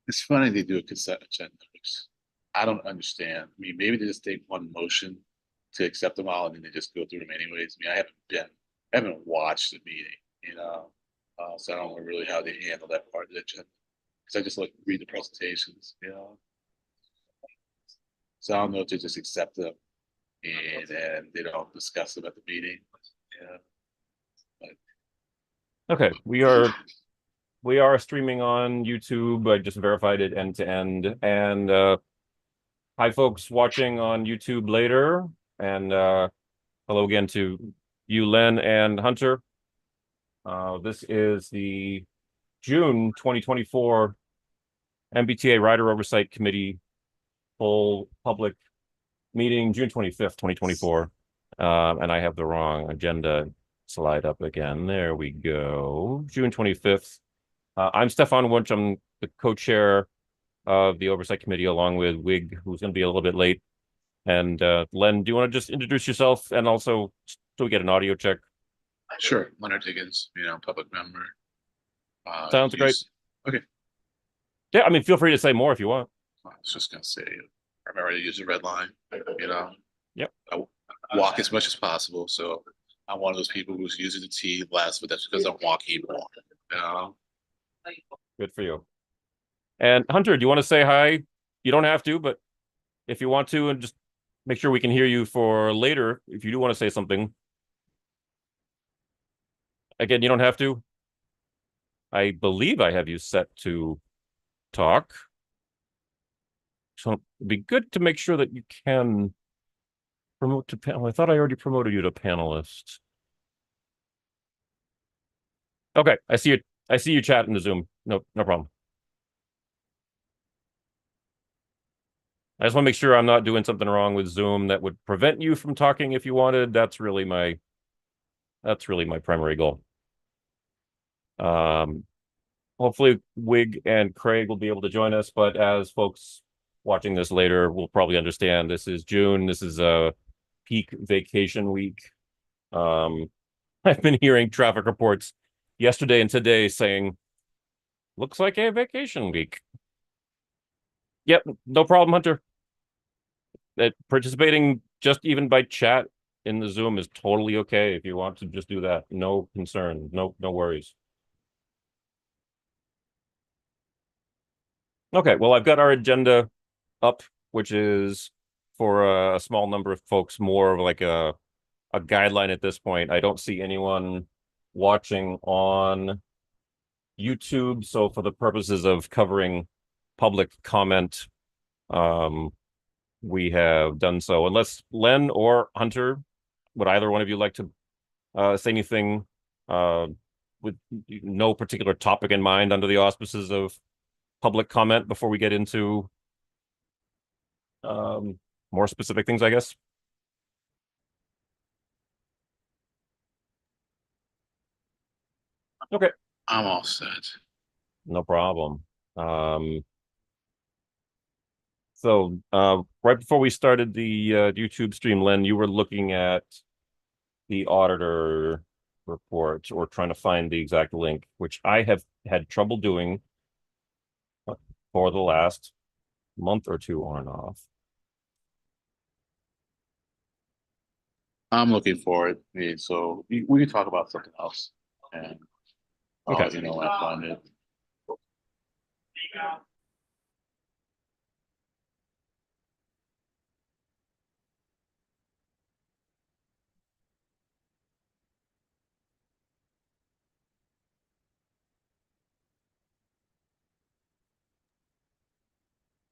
It's funny they do a consent agenda, which I don't understand. I mean, maybe they just take one motion to accept them all and then they just go through them anyways. I mean, I haven't watched the meeting, so I don't know really how they handle that part of the agenda. Because I just like read the presentations. So I don't know if they just accept them and then they don't discuss them at the meeting. Yeah. Okay, we are streaming on YouTube. I just verified it end to end. And hi, folks watching on YouTube later. And hello again to you, Len and Hunter. This is the June 2024 MBTA Rider Oversight Committee full public meeting, June 25th, 2024. And I have the wrong agenda slide up again. There we go. June 25th. I'm Stefan Wunsch. I'm the co-chair of the Oversight Committee, along with Wig, who's going to be a little bit late. And Len, do you want to just introduce yourself and also so we get an audio check? Sure. Leonard Higgins, public member. Sounds great. Use Okay. Yeah, I mean, feel free to say more if you want. I was just gonna say, remember to use the red line. You know, Yep. I walk as much as possible. So I'm one of those people who's using the T less, but that's because I'm walking more. You know, Good for you. And Hunter, do you want to say hi? You don't have to, but if you want to, and just make sure we can hear you for later, if you do want to say something. Again, you don't have to. I believe I have you set to talk. So it'd be good to make sure that you can promote to panel. I thought I already promoted you to panelist. Okay, I see you. I see you chat in the Zoom. No problem. I just want to make sure I'm not doing something wrong with Zoom that would prevent you from talking if you wanted. That's really my primary goal. Hopefully Wig and Craig will be able to join us, but as folks watching this later will probably understand, this is June. This is a peak vacation week. I've been hearing traffic reports yesterday and today saying, looks like a vacation week. Yep, no problem, Hunter. Participating just even by chat in the Zoom is totally okay if you want to just do that. No concern, no worries. Okay, well, I've got our agenda up, which is for a small number of folks, more of like a guideline at this point. I don't see anyone watching on YouTube, so for the purposes of covering public comment, we have done so. Unless Len or Hunter, would either one of you like to say anything with no particular topic in mind under the auspices of public comment before we get into more specific things, I guess? Okay, I'm all set. no problem. So right before we started the YouTube stream, Len, you were looking at the auditor report or trying to find the exact link, which I have had trouble doing for the last month or two on and off. I'm looking forward. So we can talk about something else, and Okay. when I find it.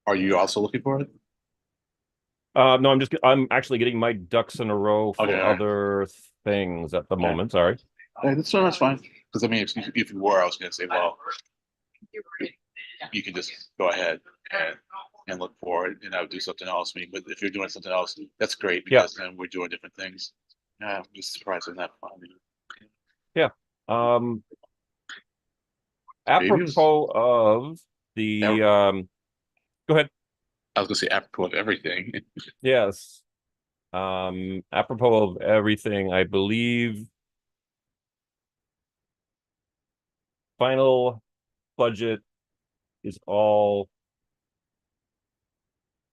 Are you also looking for it? No, I'm actually getting my ducks in a row for Okay. other things at the Okay. moment. Sorry. That's fine. Because I mean, if you were, I was going to say, well, you can just go ahead and look for it, and I would do something else. I mean, but if you're doing something else, that's great Yeah. because then we're doing different things. Yeah, I'm just surprised I'm not finding it. Yeah. Apropos of the go ahead. I was gonna say apropos of everything. Yes. Apropos of everything, I believe final budget is all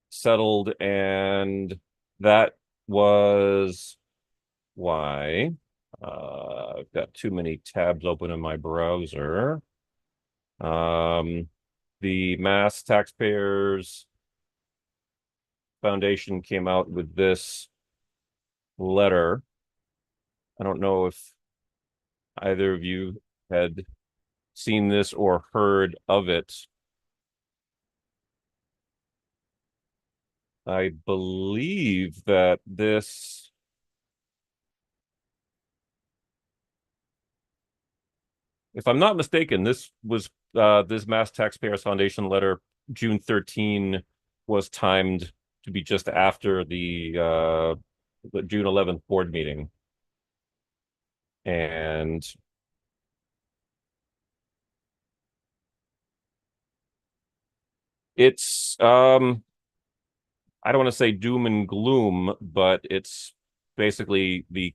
settled, and that was why I've got too many tabs open in my browser. The Mass Taxpayers Foundation came out with this letter. I don't know if either of you had seen this or heard of it. I believe that this, if I'm not mistaken, this was this Mass Taxpayers Foundation letter, June 13, was timed to be just after the June 11th board meeting. And it's I don't want to say doom and gloom, but it's basically the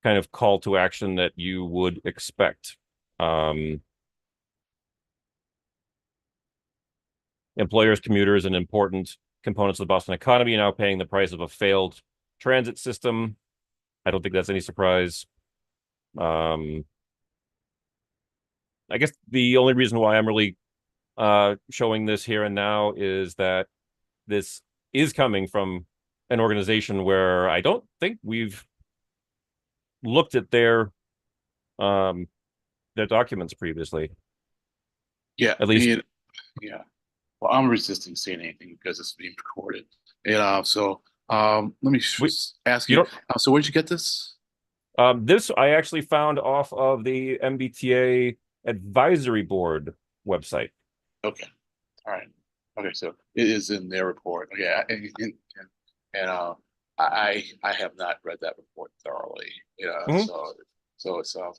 kind of call to action that you would expect. Employers, commuters, and important components of the Boston economy are now paying the price of a failed transit system. I don't think that's any surprise. I guess the only reason why I'm really showing this here and now is that this is coming from an organization where I don't think we've looked at their documents previously. Yeah, At least, yeah. Well, I'm resisting saying anything because it's being recorded. And let me we, ask you you. don't. So where'd you get this? This I actually found off of the MBTA advisory board website. Okay, all right. Okay, so it is in their report. Okay, and I have not read that report thoroughly. Mhm. So it's all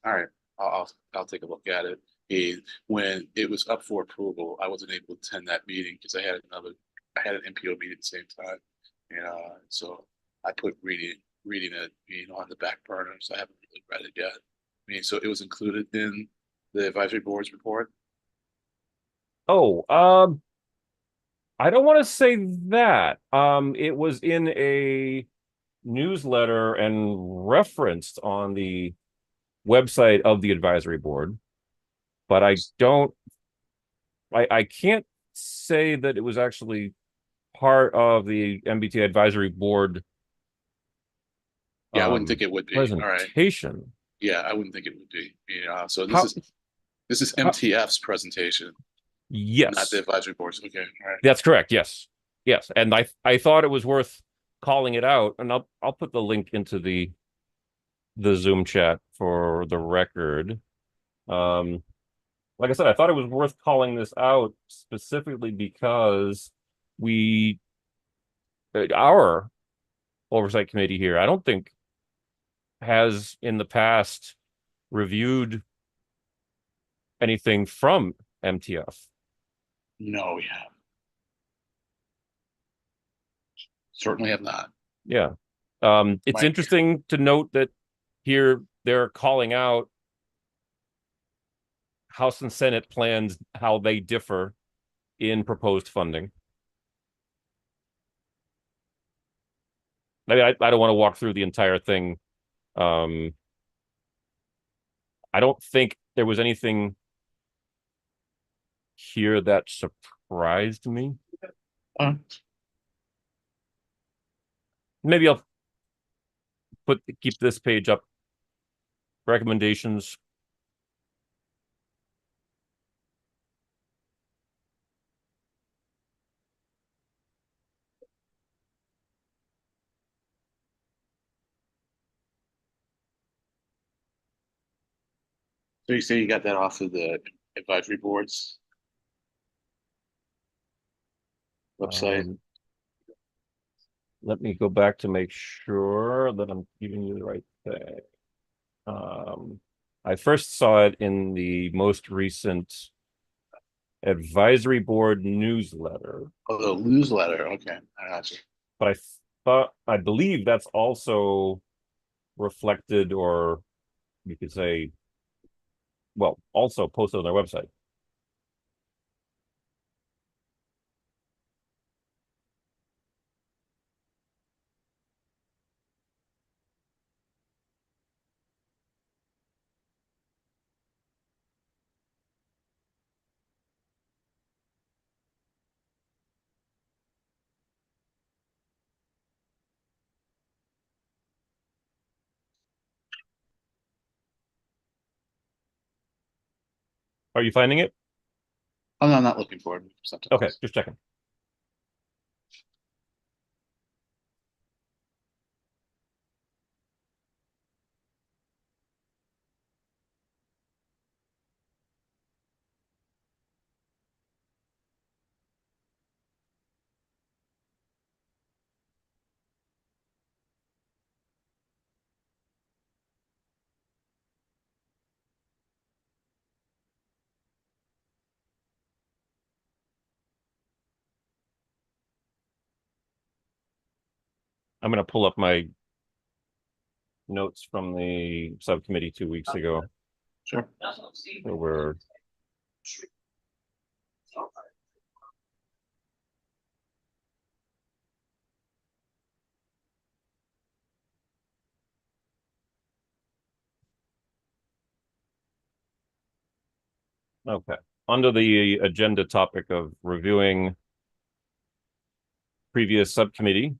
right. I'll take a look at it. And when it was up for approval, I wasn't able to attend that meeting because I had an MPO meeting at the same time, and so I put reading it, on the back burner, so I haven't really read it yet. So it was included in the advisory board's report. Oh, I don't want to say that. It was in a newsletter and referenced on the website of the advisory board, but I can't say that it was actually part of the MBTA advisory board Yeah, I wouldn't think it would be. All right. presentation. Yeah, I wouldn't think it would be. So How, this is how MTF's presentation, not the yes, advisory boards. Okay, all right. that's correct. Yes. Yes. And I thought it was worth calling it out, and I'll put the link into the Zoom chat for the record. Um, like I said, I thought it was worth calling this out specifically because we, our oversight committee here, I don't think has in the past reviewed anything from MTF. No, we have certainly have not. Yeah. It's Mike. interesting to note that here they're calling out House and Senate plans, how they differ in proposed funding. I mean, I don't want to walk through the entire thing. Um, I don't think there was anything here that surprised me. Uh, Maybe I'll keep this page up. Recommendations. so you say you got that off of the advisory boards website? Um, let me go back to make sure that I'm giving you the right thing. I first saw it in the most recent advisory board newsletter, Oh, the newsletter. Okay, I got you. but I believe that's also reflected, or you could say, well, also posted on their website. Are you finding it? I'm not looking for it. Something Okay, else. just checking. I'm going to pull up my notes from the subcommittee 2 weeks ago. Sure. So we're okay. Under the agenda topic of reviewing previous subcommittee.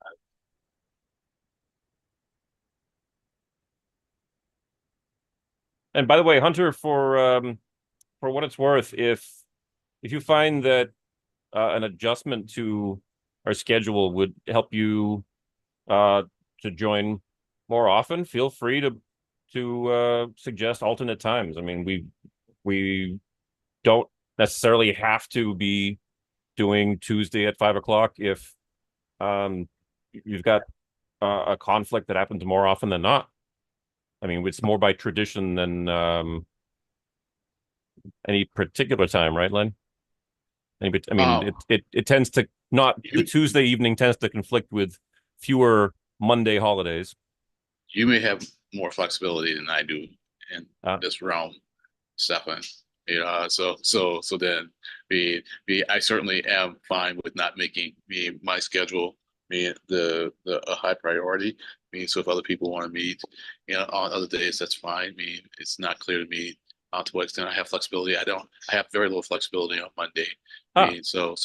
And by the way, Hunter, for what it's worth, if you find that an adjustment to our schedule would help you to join more often, feel free to suggest alternate times. I mean, we don't necessarily have to be doing Tuesday at 5 o'clock if you've got a conflict that happens more often than not. I mean, it's more by tradition than any particular time, right, Len? I mean, it tends to not the Tuesday evening tends to conflict with fewer Monday holidays. You may have more flexibility than I do in this realm, Stefan. You know, so then I certainly am fine with not making my schedule the a high priority. So if other people want to meet, on other days, that's fine. It's not clear to me to what extent I have flexibility. I have very little flexibility on Monday. So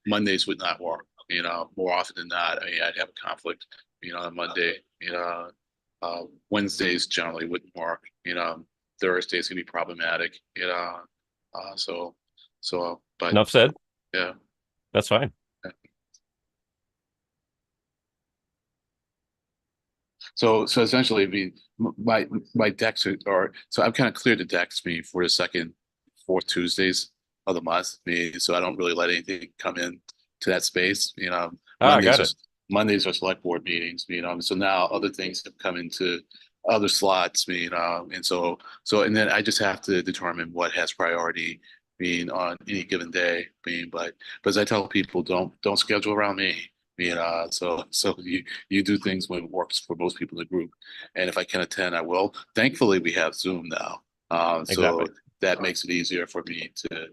Mondays would not work. More often than not, I'd have a conflict. On Monday. Wednesdays generally wouldn't work. Thursdays can be problematic. But Enough said. Yeah, that's fine. So essentially, my decks are so I've kind of cleared the decks for the second, fourth Tuesdays of the month. So I don't really let anything come in to that space. Mondays got it. Mondays are select board meetings. So now other things have come into other slots. And then I just have to determine what has priority. On any given day. But as I tell people, don't schedule around me. So you do things when it works for most people in the group. And if I can attend, I will. Thankfully, we have Zoom now. So Exactly. that makes it easier for me to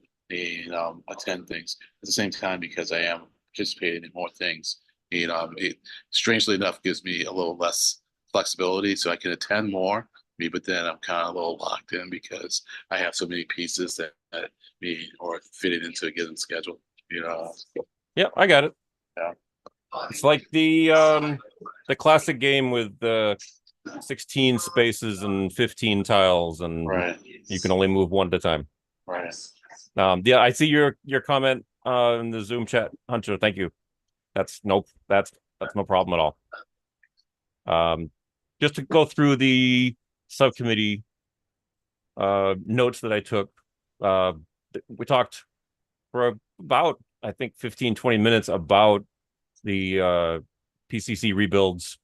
attend things. At the same time, because I am participating in more things, it strangely enough gives me a little less flexibility so I can attend more. But then I'm kind of a little locked in because I have so many pieces that or fit it into a given schedule. Yep, I got it. Yeah. It's like the classic game with the 16 spaces and 15 tiles, and Right. you can only move one at a time. Right. Yeah, I see your comment in the Zoom chat, Hunter. Thank you. That's no problem at all. Just to go through the subcommittee notes that I took, we talked for about, I think, 15-20 minutes about the PCC rebuilds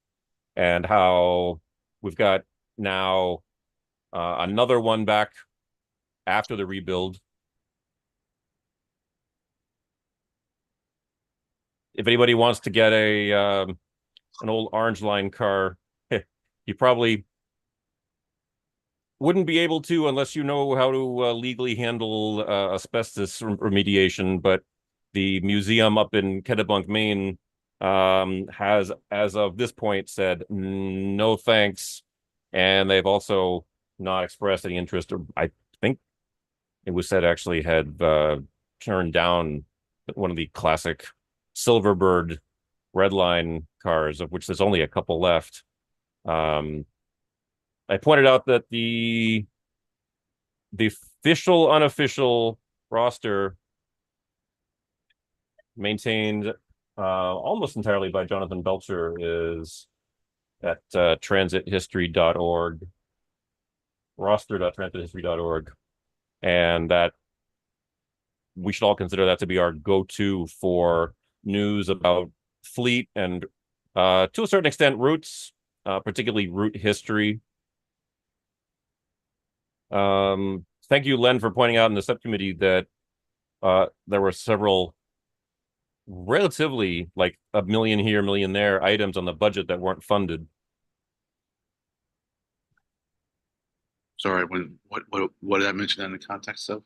and how we've got now another one back after the rebuild. If anybody wants to get an old Orange Line car, you probably wouldn't be able to unless you know how to legally handle asbestos remediation. But the museum up in Kennebunk, Maine, has, as of this point, said no thanks, and they've also not expressed any interest. Or I think it was said actually had turned down one of the classic Silverbird Red Line cars, of which there's only a couple left. I pointed out that the official, unofficial roster maintained almost entirely by Jonathan Belcher is at transithistory.org, roster.transithistory.org. And that we should all consider that to be our go-to for news about fleet and to a certain extent routes, particularly route history. Thank you, Len, for pointing out in the subcommittee that there were several relatively like a million here, a million there items on the budget that weren't funded. Sorry, what did I mention in the context of?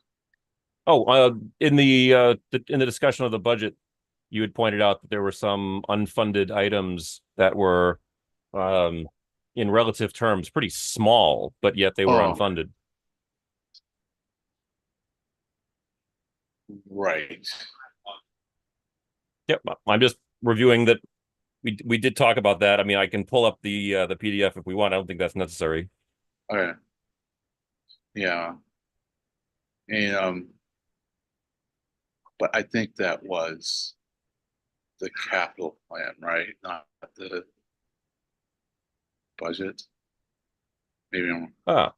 Oh, in the discussion of the budget, you had pointed out that there were some unfunded items that were, in relative terms, pretty small, but yet they were Oh, unfunded. right. Yep, I'm just reviewing that. We did talk about that. I mean, I can pull up the PDF if we want. I don't think that's necessary. Okay. Yeah. And but I think that was the capital plan, right? Not the budget. Maybe I'm Ah,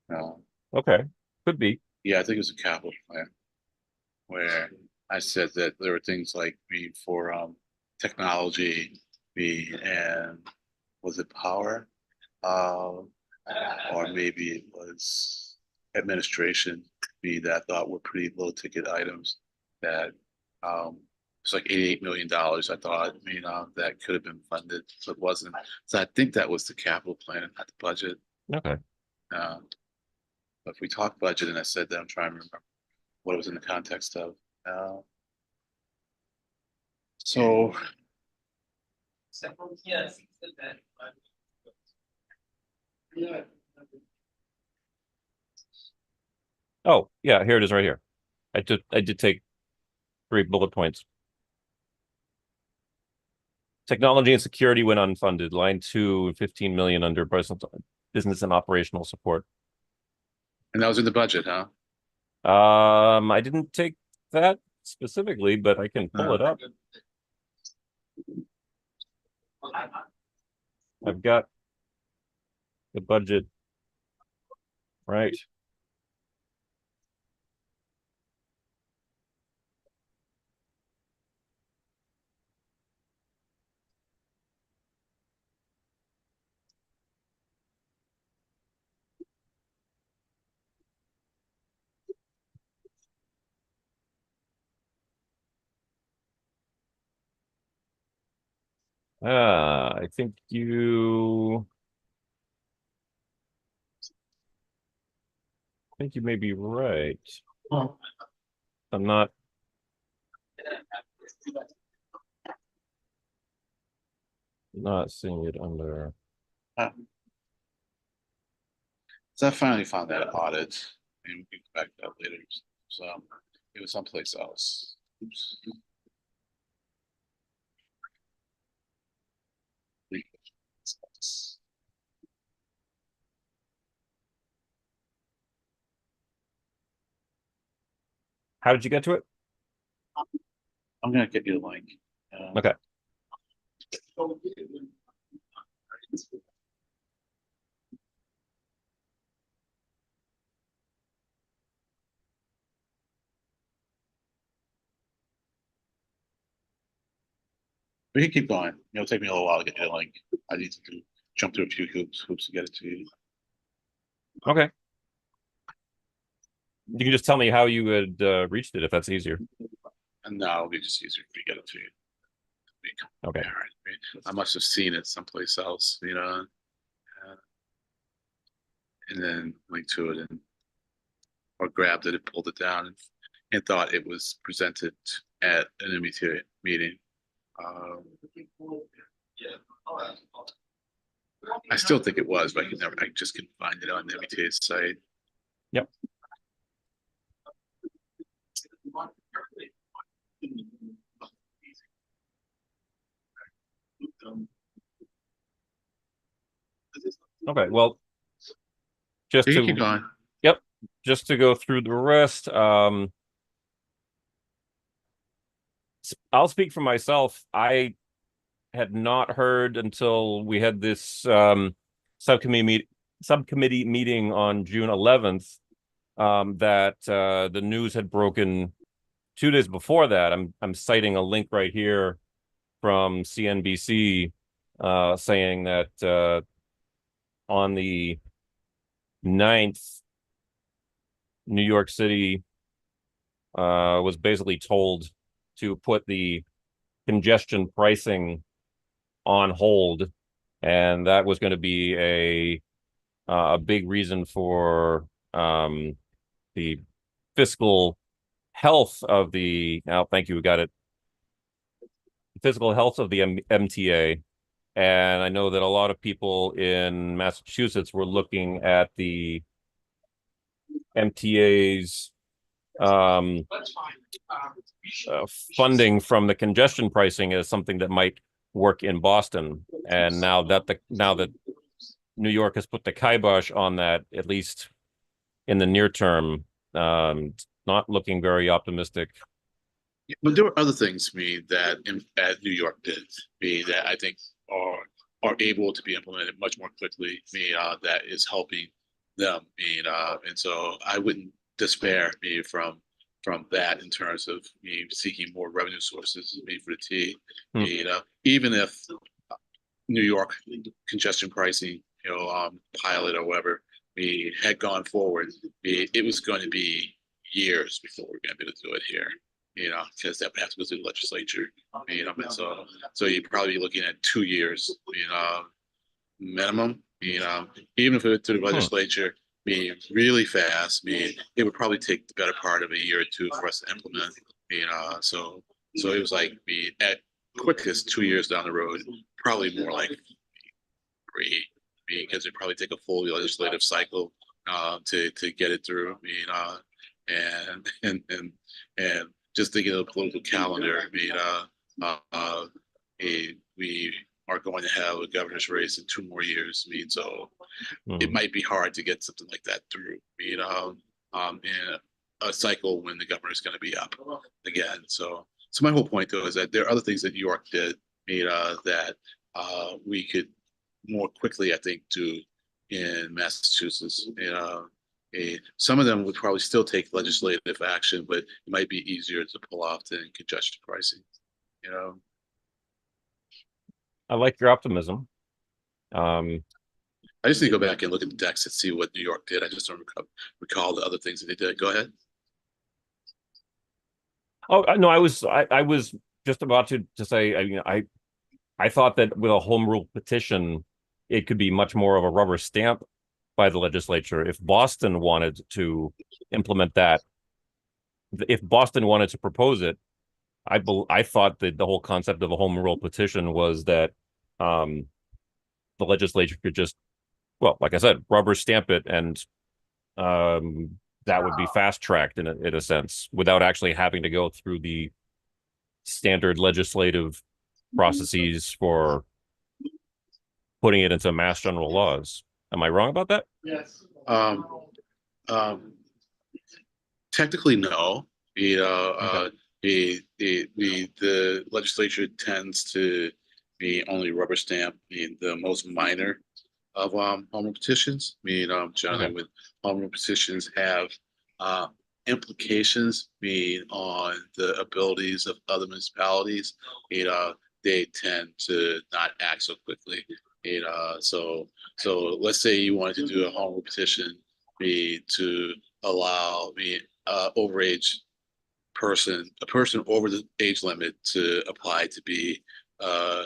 no. okay, could be. Yeah, I think it was a capital plan where I said that there were things like for technology, and was it power? Uh, or maybe it was administration, that I thought were pretty low ticket items that it's like $88 million. I thought, that could have been funded, so it wasn't. So I think that was the capital plan, not the budget. Okay. Uh, but if we talk budget, and I said that, I'm trying to remember what it was in the context of. So Oh, yeah, here it is right here. I did take 3 bullet points. Technology and security went unfunded. Line 2, 15 million under business and operational support. and that was in the budget, huh? I didn't take that specifically, but I can pull it up. I've got the budget right. I think you may be right. I'm not seeing it under. So I finally found that audit, and we can go back to that later. So it was someplace else. Oops. How did you get to it? I'm gonna get you the link. Okay. We can keep going. It'll take me a little while to get you the link. I need to jump through a few hoops to get it to you. Okay. You can just tell me how you had reached it if that's easier. And now it'll be just easier to get it to you. Okay. I must have seen it someplace else, and then linked to it, or grabbed it and pulled it down, and thought it was presented at an MBTA meeting. I still think it was, but I just couldn't find it on the MBTA site. Yep. Okay, well, just You to can keep going. Yep. just to go through the rest, I'll speak for myself. I had not heard until we had this subcommittee meeting on June 11th, that the news had broken 2 days before that. I'm citing a link right here from CNBC, saying that on the 9th, New York City was basically told to put the congestion pricing on hold, and that was going to be a big reason for the fiscal health of the. Now, thank you, we got it. Physical health of the MTA, and I know that a lot of people in Massachusetts were looking at the MTA's funding from the congestion pricing as something that might work in Boston. And now that New York has put the kibosh on that, at least in the near term, not looking very optimistic. But there were other things, that New York did, that I think are able to be implemented much more quickly, that is helping them, and so I wouldn't despair, from that in terms of seeking more revenue sources, for the T, even if New York congestion pricing, pilot or whatever, we had gone forward, it was going to be years before we're going to be able to do it here, because that would have to go through the legislature, and so you'd probably be looking at 2 years, minimum, even if it went to the legislature, really fast, it would probably take the better part of a year or two for us to implement, so it was like at quickest 2 years down the road, probably more like 3, because it'd probably take a full legislative cycle to get it through, and just thinking of the political calendar, we are going to have a governor's race in 2 more years. So it might be hard to get something like that through, in a cycle when the governor is going to be up again. So my whole point though is that there are other things that New York did, that we could more quickly, I think, do in Massachusetts. Some of them would probably still take legislative action, but it might be easier to pull off than congestion pricing. I like your optimism. I just need to go back and look at the decks and see what New York did. I just don't recall the other things that they did. Go ahead. Oh no, I was just about to say. I thought that with a home rule petition, it could be much more of a rubber stamp by the legislature. If Boston wanted to implement that, if Boston wanted to propose it, I thought that the whole concept of a home rule petition was that the legislature could just, well, like I said, rubber stamp it, and that would be fast tracked in a sense without actually having to go through the standard legislative processes for putting it into mass general laws. Am I wrong about that? Yes. Technically, no. The legislature tends to be only rubber stamp the most minor of home rule petitions. Generally, with home rule petitions have implications on the abilities of other municipalities. They tend to not act so quickly. So let's say you wanted to do a home rule petition to allow overage a person over the age limit to apply to be a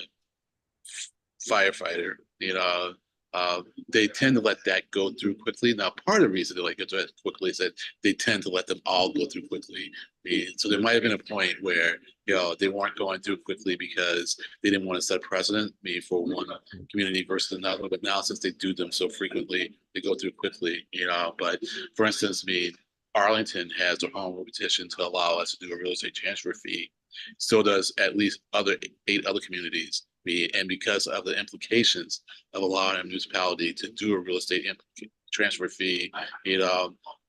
firefighter. They tend to let that go through quickly. Now, part of the reason they let it go through quickly is that they tend to let them all go through quickly. So there might have been a point where they weren't going through quickly because they didn't want to set a precedent for one community versus another. But now, since they do them so frequently, they go through quickly. But for instance, Arlington has a home rule petition to allow us to do a real estate transfer fee. So does at least 8 other communities. And because of the implications of allowing a municipality to do a real estate transfer fee,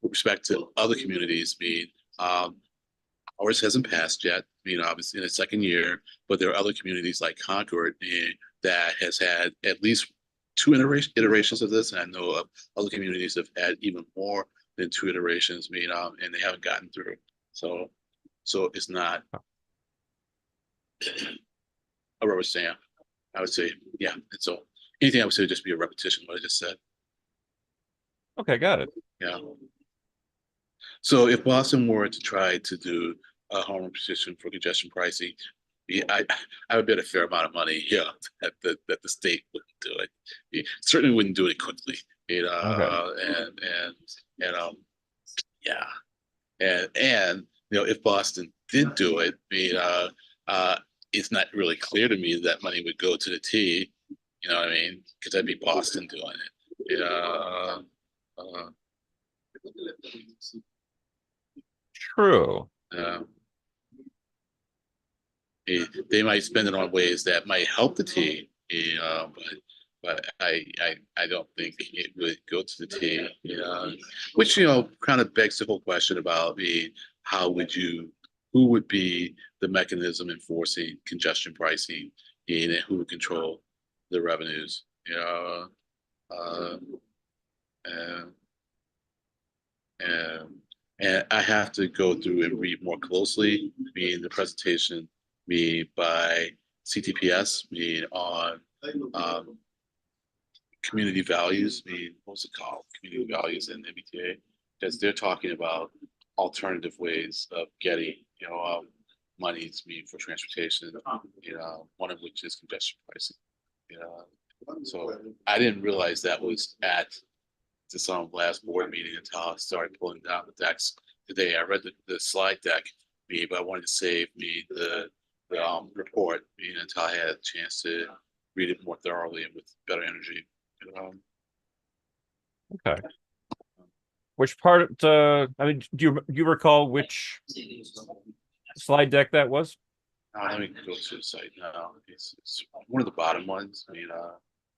with respect to other communities, ours hasn't passed yet, obviously in its second year, but there are other communities like Concord that has had at least two iterations of this, and I know of other communities have had even more than two iterations, and they haven't gotten through. So it's not a rubber stamp. I would say, yeah. And so anything I would say would just be a repetition of what I just said. Okay, got it. Yeah. So if Boston were to try to do a home petition for congestion pricing, I would bet a fair amount of money, that the state wouldn't do it. It certainly wouldn't do it quickly, Okay. and yeah, and if Boston did do it, it's not really clear to me that money would go to the T. You know what I mean? Because that'd be Boston doing it. True. They might spend it on ways that might help the T, but I don't think it would go to the T, which kind of begs the whole question about who would be the mechanism enforcing congestion pricing, and who would control the revenues, and and I have to go through and read more closely, the presentation by CTPS, on community values, what's it called? Community values in MBTA, because they're talking about alternative ways of getting, monies for transportation, one of which is congestion pricing. So I didn't realize that was at some last board meeting until I started pulling down the decks today. I read the slide deck, but I wanted to save the report, until I had a chance to read it more thoroughly and with better energy. Okay. Which part? I mean, do you recall which slide deck that was? Let me go to the site now. It's one of the bottom ones.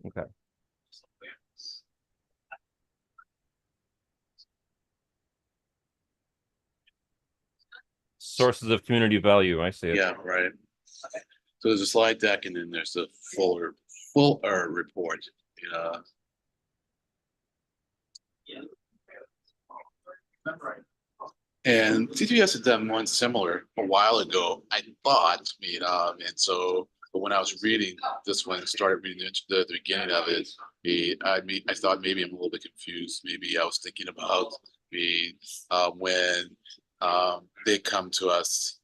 Okay. Sources of community value. I see it. Yeah, right. So there's a slide deck, and then there's the fuller report. And TTS had done one similar a while ago, I thought, and so but when I was reading this one, started reading the beginning of it, I thought maybe I'm a little bit confused. Maybe I was thinking about when they come to us,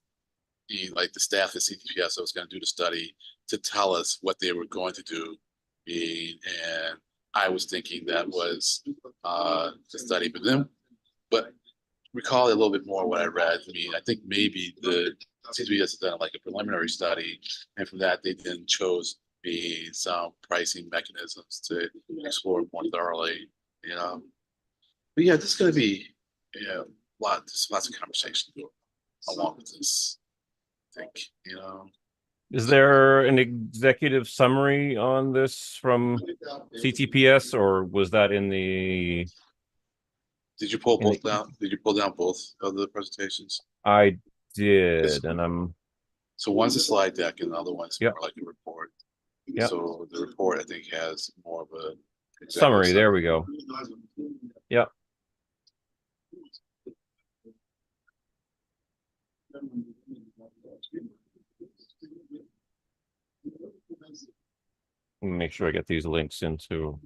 like the staff at CTPS that was going to do the study, to tell us what they were going to do, and I was thinking that was the study, but recall a little bit more what I read. I think maybe the CTPS has done like a preliminary study, and from that they then chose some pricing mechanisms to explore more thoroughly. But yeah, this is going to be lots of conversation along with this. I think Is there an executive summary on this from CTPS, or was that in the? Did you pull both down? Did you pull down both of the presentations? I did, and so one's a slide deck, and the other one's more like a report. Yeah. So the report, I think, has more of a summary. There we go. Yep. Make sure I get these links into.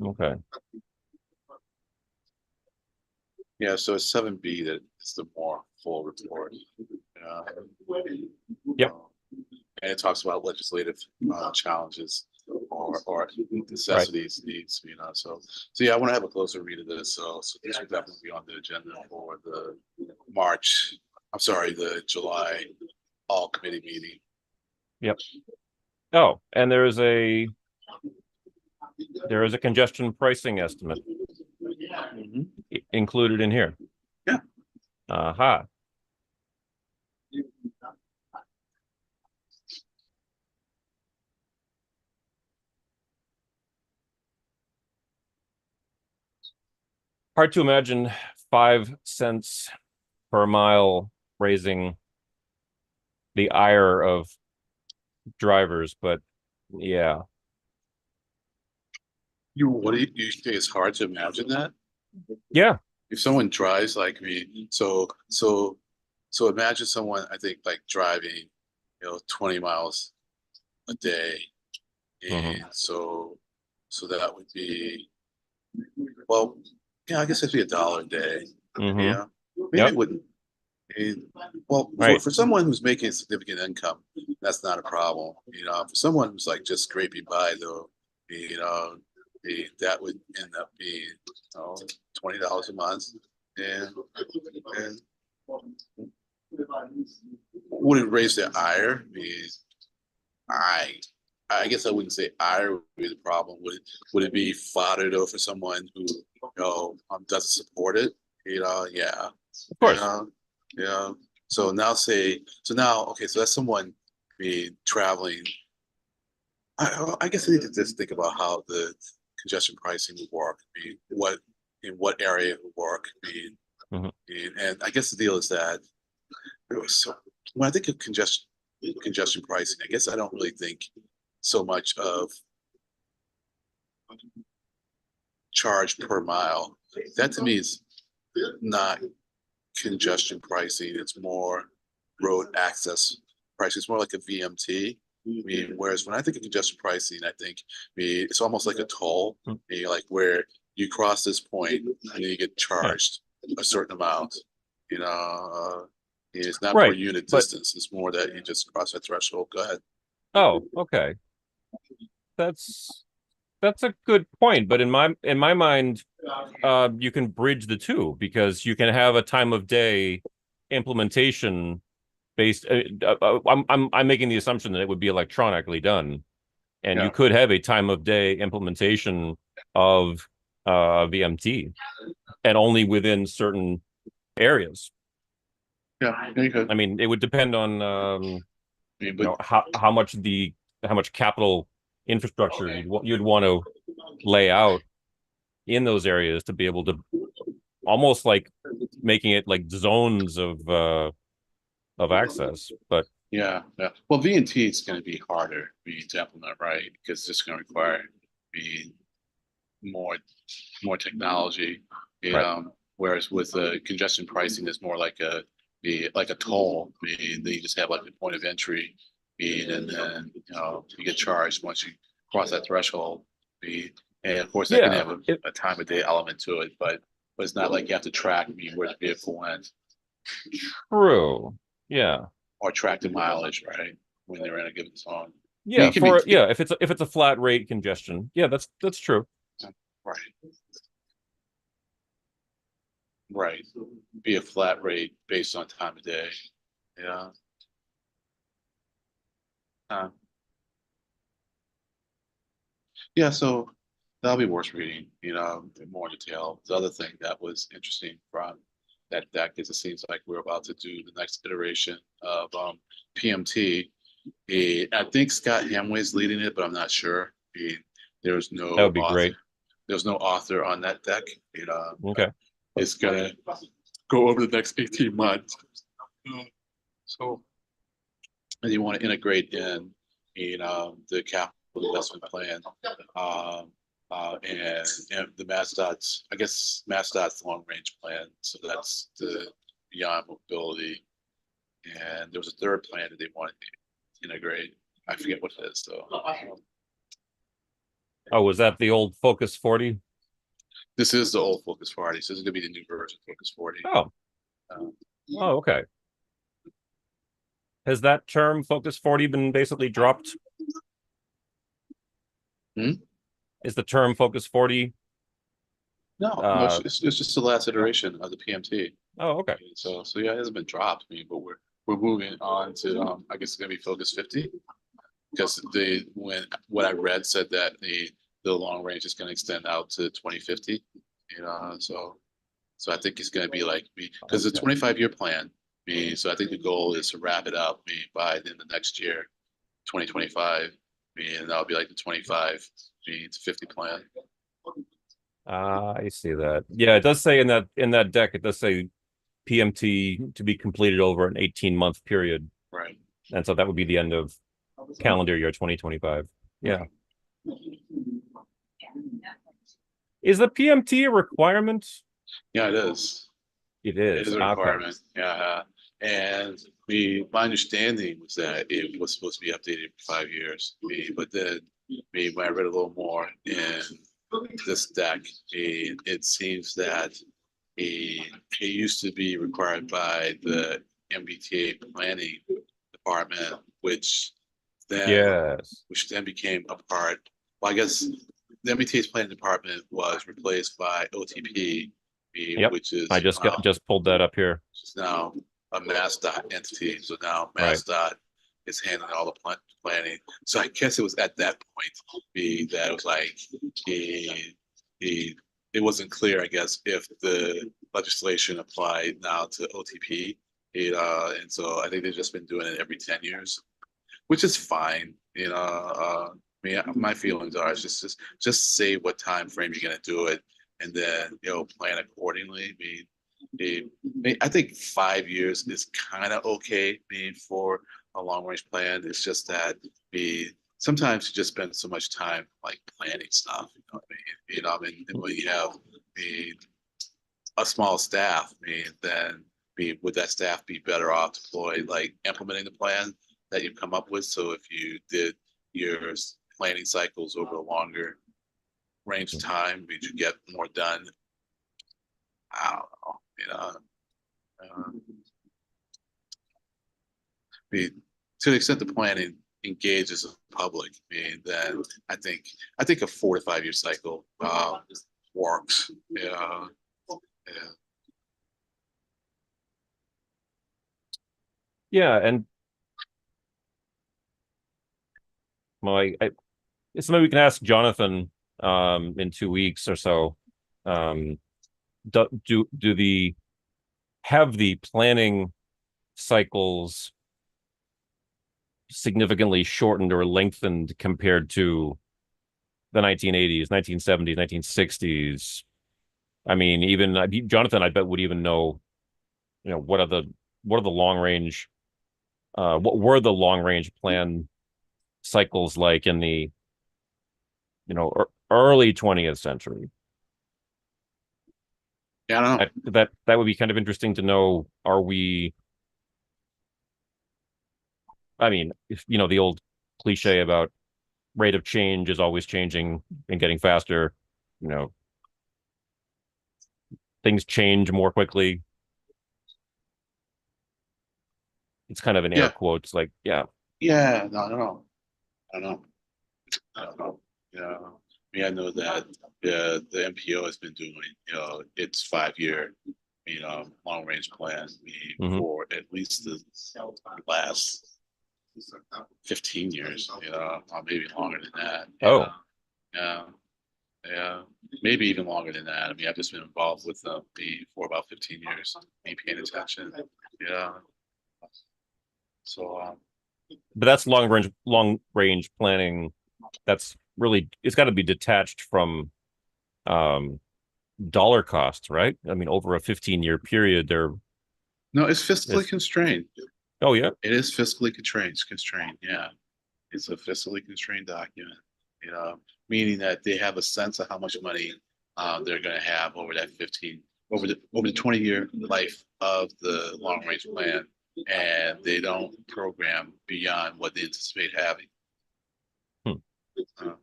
Okay. Yeah, so it's 7B that is the more full report. Yep. And it talks about legislative challenges or necessities, needs, so yeah, I want to have a closer read of this. So this would definitely be on the agenda for the July all committee meeting. Yep. Oh, and there is a congestion pricing estimate Mhm. included in here. Yeah. Aha. Hard to imagine 5 cents per mile raising the ire of drivers, but yeah. What do you think it's hard to imagine that? Yeah. If someone drives like me, so imagine someone, I think, like driving, 20 miles a day. Hmm. And so that would be, well, yeah, I guess it'd be $1 a day. Hmm. Yeah. Maybe Yep. it wouldn't. And, well, Right. for someone who's making significant income, that's not a problem. For someone who's like just scraping by though, you know, that would end up being, $20 a month. And would it raise their ire? I I guess I wouldn't say ire would be the problem. Would it be fodder though for someone who doesn't support it? Yeah. Of You course. know, yeah. So now okay, so that's someone be traveling. I guess I need to just think about how the congestion pricing would work. In what area it would work. Hmm. And I guess the deal is that so when I think of congestion pricing, I guess I don't really think so much of charge per mile. That to me is not congestion pricing. It's more road access pricing. It's more like a VMT. Whereas when I think of congestion pricing, I think it's almost like a toll. Like where you cross this point and you get Yeah. charged a certain amount. You know, it's not per Right. unit But distance. It's more that you just cross that threshold. Go ahead. oh, okay. That's that's a good point. But in my mind, you can bridge the two because you can have a time of day implementation based. I'm making the assumption that it would be electronically done, and you Yeah, could have a time of day implementation of VMT, and only within certain areas. yeah, you could. I mean, it would depend on But how much capital infrastructure you'd want to lay out in those areas to be able to almost like making it like zones of access. But yeah, yeah. Well, VNT is going to be harder to implement, right? Because it's going to require be more more technology. right, Whereas with congestion pricing, it's more like a toll. They just have like a point of entry, and then you get charged once you cross that threshold. And of course, that can yeah, have it a time of day element to it, but it's not like you have to track where the vehicle went true. Yeah, or track the mileage, right? When they're in a given zone. yeah, It can be if it's a flat rate congestion, yeah, that's true. right, right. Be a flat rate based on time of day. Yeah. Uh, yeah, so that'll be worth reading, in more detail. The other thing that was interesting from that deck is it seems like we're about to do the next iteration of PMT. I think Scott Hamway's leading it, but I'm not sure. There's That no would be author. great. There's no author on that deck. Okay. It's gonna go over the next 18 months. So, and you want to integrate the capital investment plan, um, and the MassDOT's, I guess MassDOT's long range plan. So that's the beyond mobility. And there was a third plan that they wanted to integrate. I forget what it is though. Oh, was that the old Focus 40? This is the old Focus 40. So this is gonna be the new version of Focus 40. Oh, Um, oh, okay. Has that term Focus 40 been basically dropped? hmm? Is the term Focus 40? No, it's just the last iteration of the PMT. Oh, okay. So yeah, it hasn't been dropped. But we're moving on to I guess it's gonna be Focus 50. because what I read said that the long range is going to extend out to 2050. So I think it's going to be like because the Okay. 25-year plan. So I think the goal is to wrap it up by the end of next year, 2025. And that'll be like the 25 to 50 plan. I see that. Yeah, it does say in that deck, it does say PMT to be completed over an 18-month period. Right. And so that would be the end of calendar year 2025. Yeah. Is the PMT a requirement? Yeah, it is. It It is. is a Okay. requirement. Yeah. And my understanding was that it was supposed to be updated for 5 years. But then when I read a little more in this deck, it seems that it used to be required by the MBTA planning department, Yes. which then became a part. Well, I guess the MBTA's planning department was replaced by OTP, Yep. which is I just pulled that up here. now a MassDOT entity. So now Right. MassDOT is handling all the planning. So I guess it was at that point that it was like it wasn't clear, I guess, if the legislation applied now to OTP. And so I think they've just been doing it every 10 years, which is fine. My feelings are it's just say what time frame you're gonna do it, and then plan accordingly. I think 5 years is kind of okay. For a long range plan, it's just that sometimes you just spend so much time like planning stuff. And when you have a small staff, then would that staff be better off deployed like implementing the plan that you come up with? So if you did your planning cycles over a longer range of time, would you get more done? I don't know. To the extent the planning engages the public, then I think a 4 to 5 year cycle works. Yeah. Yeah, and so maybe we can ask Jonathan in 2 weeks or so. Do the have the planning cycles significantly shortened or lengthened compared to the 1980s, 1970s, 1960s? I mean, even Jonathan, I bet would even know, what are the long range, what were the long range plan cycles like in the, early 20th century? Yeah, I don't know. That would be kind of interesting to know. I mean, the old cliche about rate of change is always changing and getting faster. You know, things change more quickly. It's kind of an air Yeah, quotes, like, yeah. yeah. No, I don't know. I don't know. I don't know. I know that the MPO has been doing, its 5 year, long range plan Hmm. for at least the last 15 years, or maybe longer than that. Oh, Yeah, yeah, maybe even longer than that. I've just been involved with them for about 15 years, paying attention. Yeah. So, but that's long range planning. That's really, it's got to be detached from um dollar costs, right? I mean, over a 15-year period, there no, it's fiscally is. constrained. Oh yeah. It is fiscally constrained. Yeah. It's a fiscally constrained document, you know, meaning that they have a sense of how much money they're going to have over that 15, over the 20-year life of the long range plan, and they don't program beyond what they anticipate having. Hmm. Uh,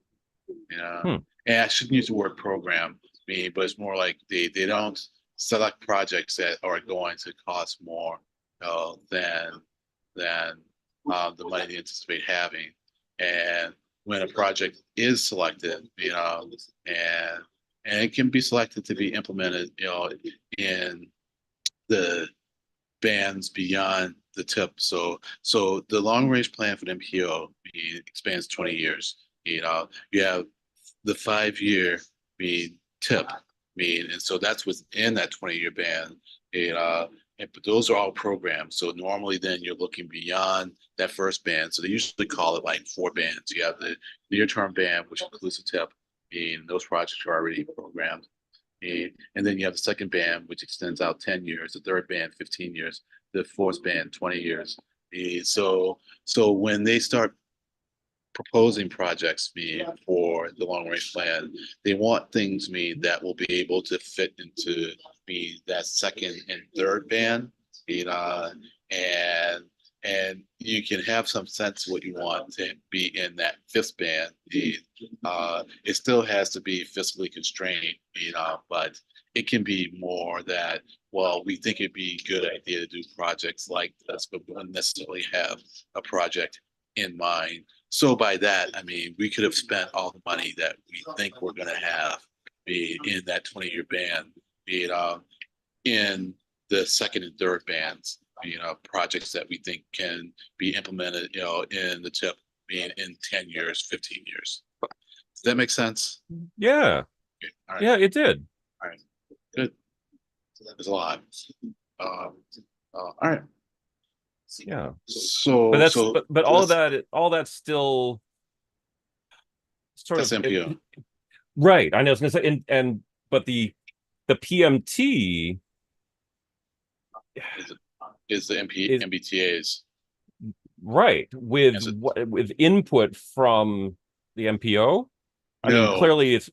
yeah, Hmm. and I shouldn't use the word program, but it's more like they don't select projects that are going to cost more than the money they anticipate having. And when a project is selected, and it can be selected to be implemented, in the bands beyond the tip. So the long range plan for the MPO expands 20 years. You have the 5 year tip, and so that's within that 20-year band. But those are all programs. So normally then you're looking beyond that first band. So they usually call it like 4 bands. You have the near-term band, which includes the tip, and those projects are already programmed. And then you have the second band, which extends out 10 years, the third band, 15 years, the fourth band, 20 years. So when they start proposing projects for the long range plan, they want things that will be able to fit into that second and third band, and you can have some sense of what you want to be in that fifth band. It still has to be fiscally constrained, but it can be more that, well, we think it'd be a good idea to do projects like this, but we don't necessarily have a project in mind. So by that, I mean, we could have spent all the money that we think we're going to have in that 20-year band, in the second and third bands, projects that we think can be implemented, in the tip, in 10 years, 15 years. Does that make sense? Yeah. Okay. All right. Yeah, it did. All right. Good. There's a lot. All right. Yeah. So, But that's but all of that, all that's still sort that's of MPO. Right. I know. I was gonna say, and but the PMT is the MBTA's. Right, with input from the MPO. I mean, clearly it's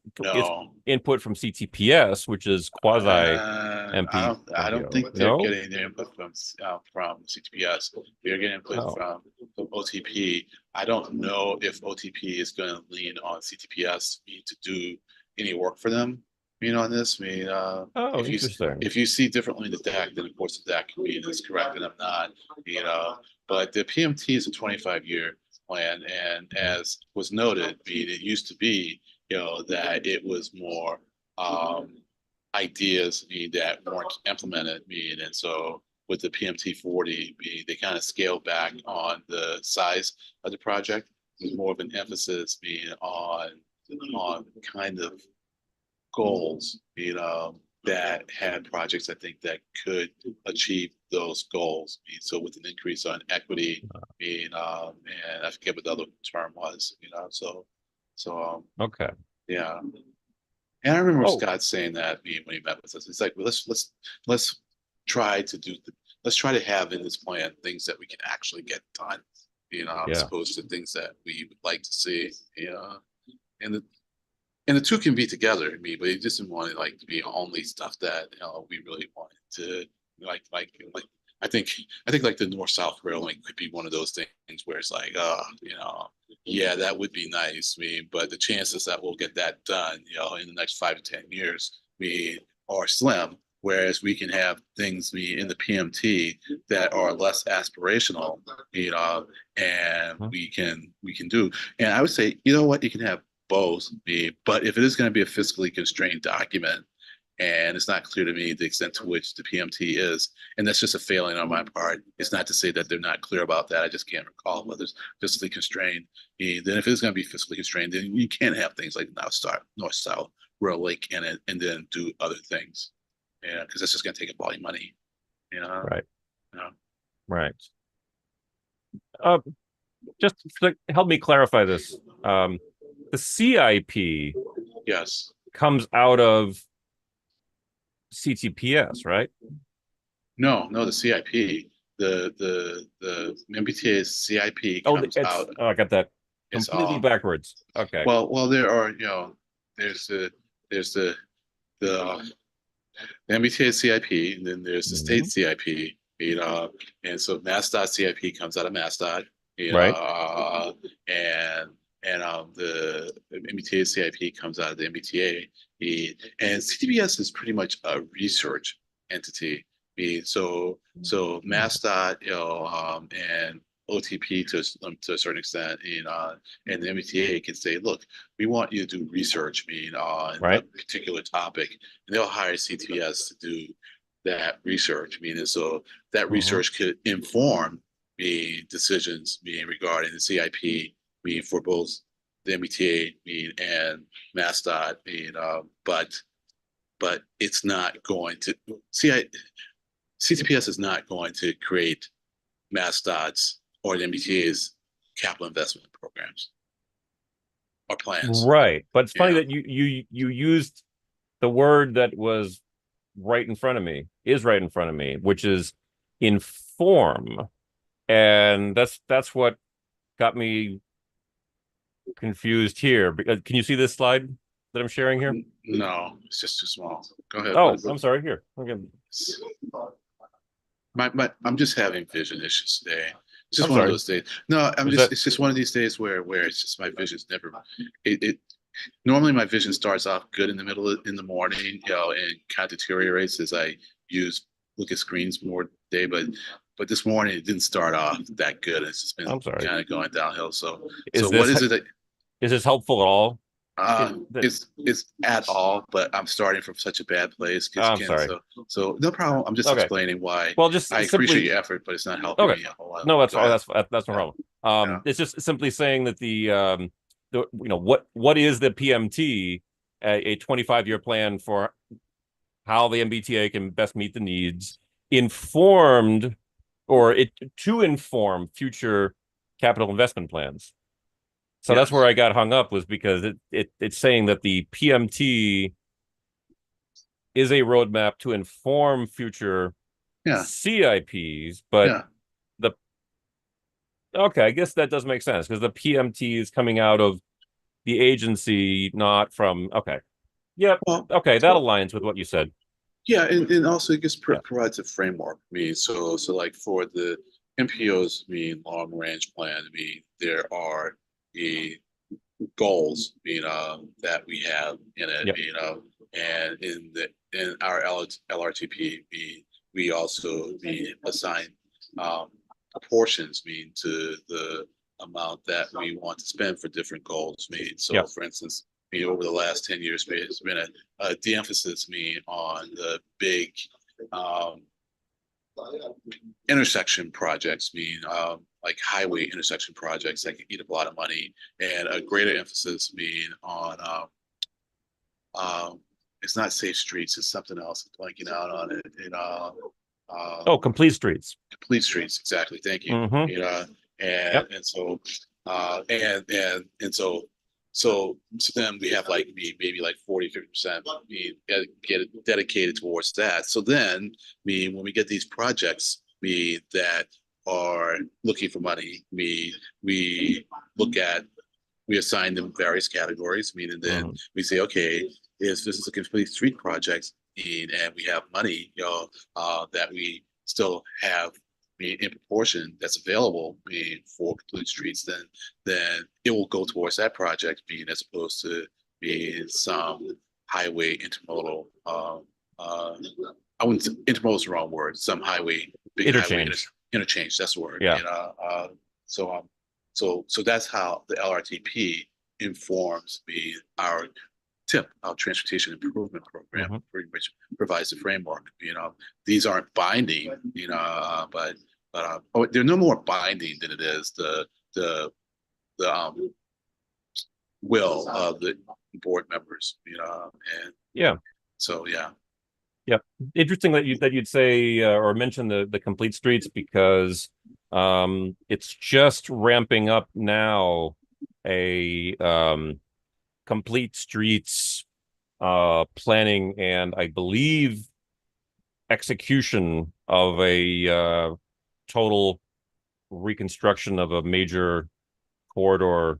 input from CTPS, which is quasi MP. I don't think they're getting their input from CTPS. They're getting input from OTP. I don't know if OTP is going to lean on CTPS to do any work for them. On this, interesting. If you see differently in the deck, then of course the deck is correct, and I'm not. But the PMT is a 25-year plan, and as was noted, it used to be, that it was more ideas that weren't implemented, and so with the PMT 40, they kind of scaled back on the size of the project. There's more of an emphasis on kind of goals, that had projects, I think, that could achieve those goals. So with an increase on equity, and I forget what the other term was, okay. Yeah. And I remember Scott saying that when he met with us. It's like, well, let's try to have in this plan things that we can actually get done, as opposed to things that we would like to see, and the two can be together, but he just didn't want it to be only stuff that we really wanted to like. I think like the North-South rail link could be one of those things where it's like, yeah, that would be nice, but the chances that we'll get that done, in the next 5 to 10 years, are slim. Whereas we can have things in the PMT that are less aspirational, and we can do. And I would say, what, you can have both, but if it is going to be a fiscally constrained document, and it's not clear to me the extent to which the PMT is, and that's just a failing on my part. It's not to say that they're not clear about that. I just can't recall whether it's fiscally constrained. Then if it's going to be fiscally constrained, then you can't have things like North-South rail link in it and then do other things, because that's just going to take up all your money, Right. Right. Just to help me clarify this, the CIP comes out of CTPS, right? No, the CIP, the MBTA's CIP comes out. Oh, I got that completely backwards. Okay. Well, there are, there's the MBTA CIP, and then there's the state CIP, and so MassDOT CIP comes out of MassDOT, right, and the MBTA CIP comes out of the MBTA, and CTPS is pretty much a research entity. So MassDOT, and OTP to a certain extent, and the MBTA can say, look, we want you to do research, on a particular topic, and they'll hire CTPS to do that research. I mean, and so that Mhm. research could inform decisions regarding the CIP, for both the MBTA, and MassDOT, but it's not going to CTPS is not going to create MassDOT's or the MBTA's capital investment programs or plans. Right. But it's funny Yeah. that you used the word that was right in front of me, is right in front of me, which is inform. And that's what got me confused here. Because can you see this slide that I'm sharing here? No, it's just too small. Go ahead. Oh, I'm sorry. Here. Okay. I'm just having vision issues today. It's just I'm one of sorry. those days. No, Is that it's just one of these days where it's just my vision's never, it normally my vision starts off good in the in the morning, and kind of deteriorates as I look at screens more day, but this morning it didn't start off that good. It's just been I'm sorry. kind of going downhill. Is So what this is it that is this helpful at all? That it's at all, but I'm starting from such a bad place because I'm again, sorry. so no problem. I'm just Okay. explaining why Well, just I appreciate simply your effort, but it's not helping okay. me a whole lot. No, that's Go fine. ahead. That's no Yeah, problem. yeah, It's just simply saying that what is the PMT, a 25-year plan for how the MBTA can best meet the needs, informed or it to inform future capital investment plans. So that's where yes, I got hung up, was because it's saying that the PMT is a roadmap to inform future yeah, CIPs, but yeah. the okay, I guess that does make sense because the PMT is coming out of the agency, not from okay. Yep. Well, Okay, that well, aligns with what you said. yeah, and also it just Yeah. provides a framework. So like for the MPOs, long range plan. There are the goals, that we have in it, Yep. and in our LRTP, we also assign proportions, to the amount that we want to spend for different goals. So Yep. for instance, over the last 10 years, there's been a de-emphasis on the big um, intersection projects, like highway intersection projects that can eat up a lot of money, and a greater emphasis on it's not safe streets, it's something else. I'm blanking out on it. Oh, complete streets. Complete streets, exactly. Thank you. Mm-hmm. You know, Yep. and so and so then we have like maybe like 40-50% get dedicated towards that. So then when we get these projects that are looking for money, we look at we assign them various categories, meaning then Mm-hmm. we say, okay, if this is a complete street project, and we have money, that we still have in proportion that's available for complete streets, then it will go towards that project, as opposed to some highway intermodal. Uh, I wouldn't intermodal is the wrong word. Some big highway Interchange. interchange. That's the word. Yeah. So so that's how the LRTP informs our TIP, our Transportation Improvement Program, Mm-hmm. which provides the framework. These aren't binding, but they're no more binding than it is the the will of the board members. And Yeah. so yeah, Yep. Interesting that you'd say or mention the complete streets, because it's just ramping up now, a complete streets planning and I believe execution of a total reconstruction of a major corridor.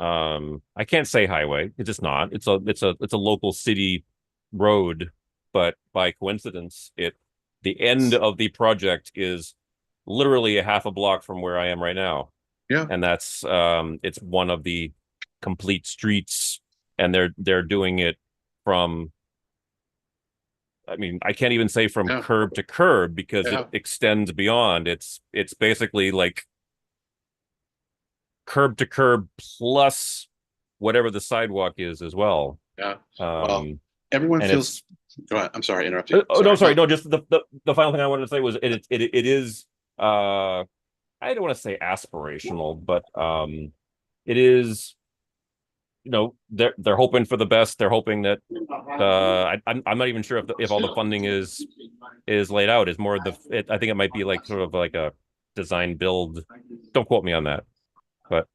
I can't say highway. It's just not. It's a local city road, but by coincidence, the end of the project is literally a half a block from where I am right now, yeah, and that's it's one of the complete streets, and they're doing it from. I mean, I can't even say from yeah, curb to curb because it yeah, extends beyond. It's basically like curb to curb plus whatever the sidewalk is as well. yeah. Well, Um, everyone and feels it's Go ahead. I'm sorry, I interrupted you. Oh no, Sorry. sorry, No. no. Just the final thing I wanted to say was it is I don't want to say aspirational, but it is, they're hoping for the best. They're hoping that I'm not even sure if all the funding is laid out. Is more I think it might be like sort of like a design build. Don't quote me on that, but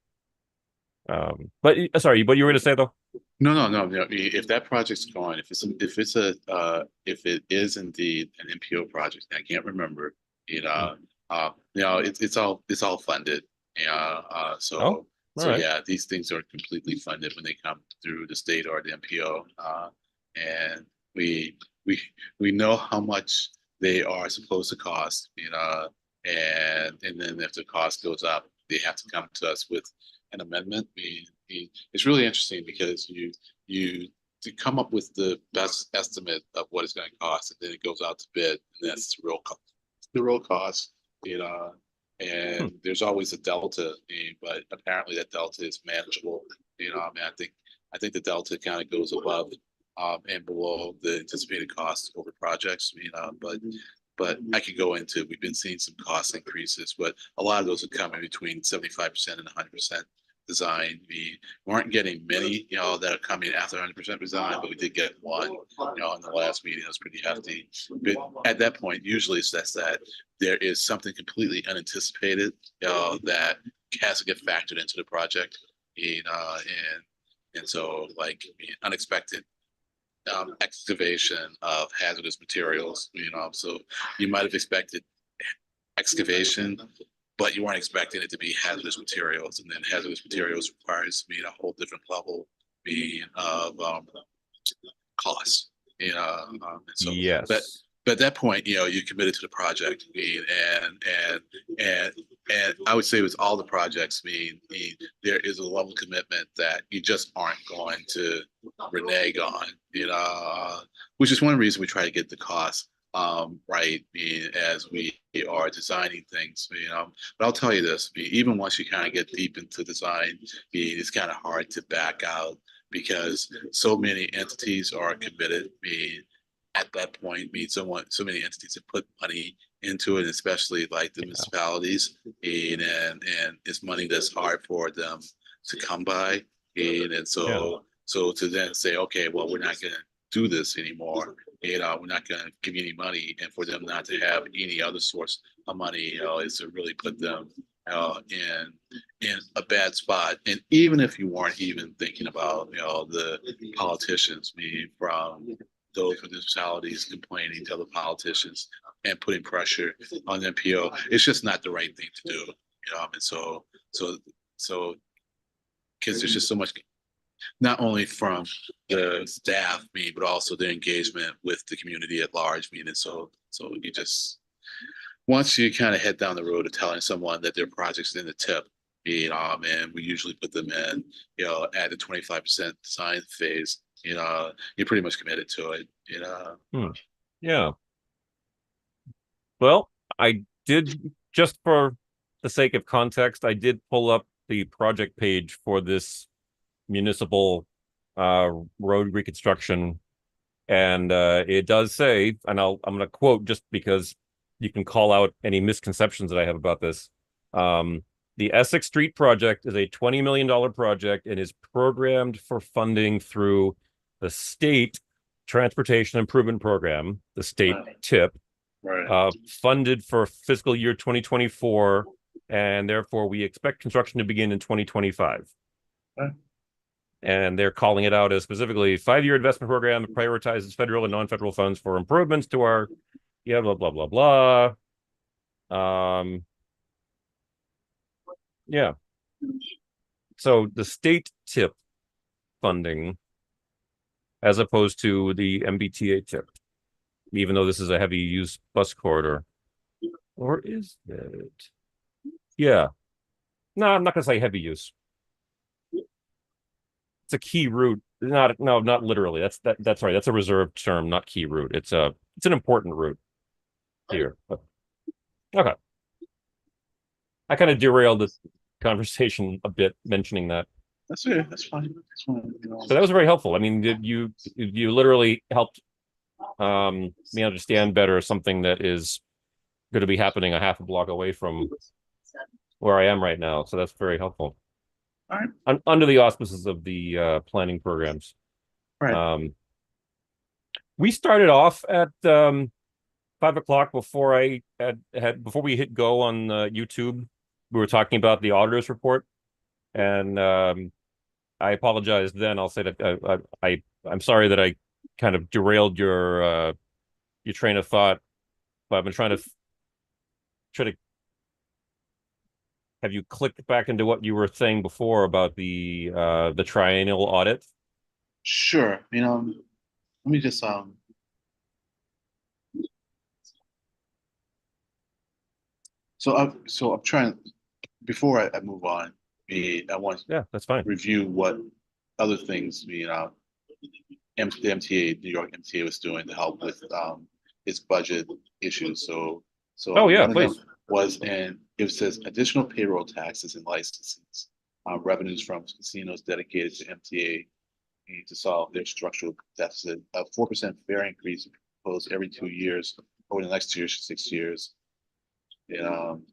sorry, but you were going to say though. No, no, no, no. If that project's going, if it is indeed an MPO project, I can't remember. It's all funded. Oh, all So right. yeah, these things are completely funded when they come through the state or the MPO. And we we we know how much they are supposed to cost. And then if the cost goes up, they have to come to us with an amendment. It's really interesting because you to come up with the best estimate of what it's going to cost, and then it goes out to bid, and that's the real cost, you know. Hmm. And there's always a delta, but apparently that delta is manageable. I mean, I think the delta kind of goes above and below the anticipated cost over projects, but I could go into, we've been seeing some cost increases, but a lot of those are coming between 75% and 100% design. We weren't getting many, that are coming after 100% design, but we did get one, in the last meeting. It was pretty hefty. But at that point, usually it's that there is something completely unanticipated, that has to get factored into the project, and so like unexpected excavation of hazardous materials, so you might have expected excavation, but you weren't expecting it to be hazardous materials, and then hazardous materials requires a whole different level of costs, and so but Yes. but at that point, you committed to the project, and and I would say with all the projects, there is a level of commitment that you just aren't going to renege on, which is one reason we try to get the cost right, as we are designing things, But I'll tell you this, even once you kind of get deep into design, it's kind of hard to back out because so many entities are committed. At that point, so many entities have put money into it, especially like the municipalities, and it's money that's hard for them to come by, and Yeah. so to then say, okay, well, we're not going to do this anymore. We're not going to give you any money, and for them not to have any other source of money, is to really put them in a bad spot. And even if you weren't even thinking about the politicians, from those municipalities complaining to other politicians and putting pressure on the MPO, it's just not the right thing to do. And so because there's just so much, not only from the staff, but also their engagement with the community at large. And so you just, once you kind of head down the road of telling someone that their project's in the tip, and we usually put them in, at the 25% design phase, you're pretty much committed to it. Hmm. Yeah. Well, I did, just for the sake of context, I did pull up the project page for this municipal road reconstruction, and it does say, and I'm going to quote just because you can call out any misconceptions that I have about this. The Essex Street project is a $20 million project and is programmed for funding through the state transportation improvement program, the state TIP, Right. funded for fiscal year 2024, and therefore we expect construction to begin in 2025. Right. And they're calling it out as specifically 5-year investment program that prioritizes federal and non-federal funds for improvements to our, blah, blah, blah, blah. Yeah. So the state TIP funding, as opposed to the MBTA TIP, even though this is a heavy use bus corridor. Or is it? Yeah. No, I'm not going to say heavy use. It's a key route. Not literally. That's right. That's a reserved term, not key route. It's an important route here. But, okay. I kind of derailed the conversation a bit mentioning that. That's it. That's fine. That's fine. So that was very helpful. I mean, you literally helped me understand better something that is going to be happening a half a block away from where I am right now. So that's very helpful. All right, Under the auspices of the planning programs. all right. We started off at 5 o'clock before I had before we hit go on YouTube. We were talking about the auditor's report, and I apologize. Then I'll say that I'm sorry that I kind of derailed your train of thought. But I've been try to have you clicked back into what you were saying before about the triennial audit. Sure. Let me just I'm trying before I move on. I want to Yeah, that's fine. review what other things the MTA, New York MTA was doing to help with its budget issues. So Oh yeah, one of them please. was it says additional payroll taxes and licenses, revenues from casinos dedicated to MTA need to solve their structural deficit. A 4% fare increase proposed every 2 years over the next 2 years to 6 years. Um,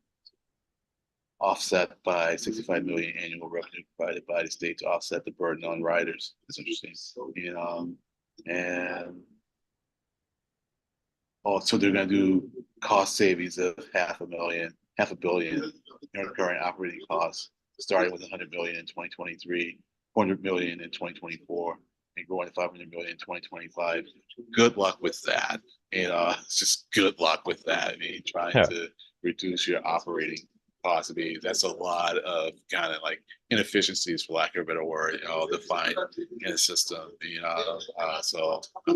Offset by 65 million annual revenue provided by the state to offset the burden on riders. It's interesting. And so they're going to do cost savings of half a billion in current operating costs, starting with 100 million in 2023, 400 million in 2024, and growing to 500 million in 2025. Good luck with that. It's just good luck with that. I mean, trying Yeah. to reduce your operating costs. I mean, that's a lot of kind of like inefficiencies, for lack of a better word, defined in a system. So I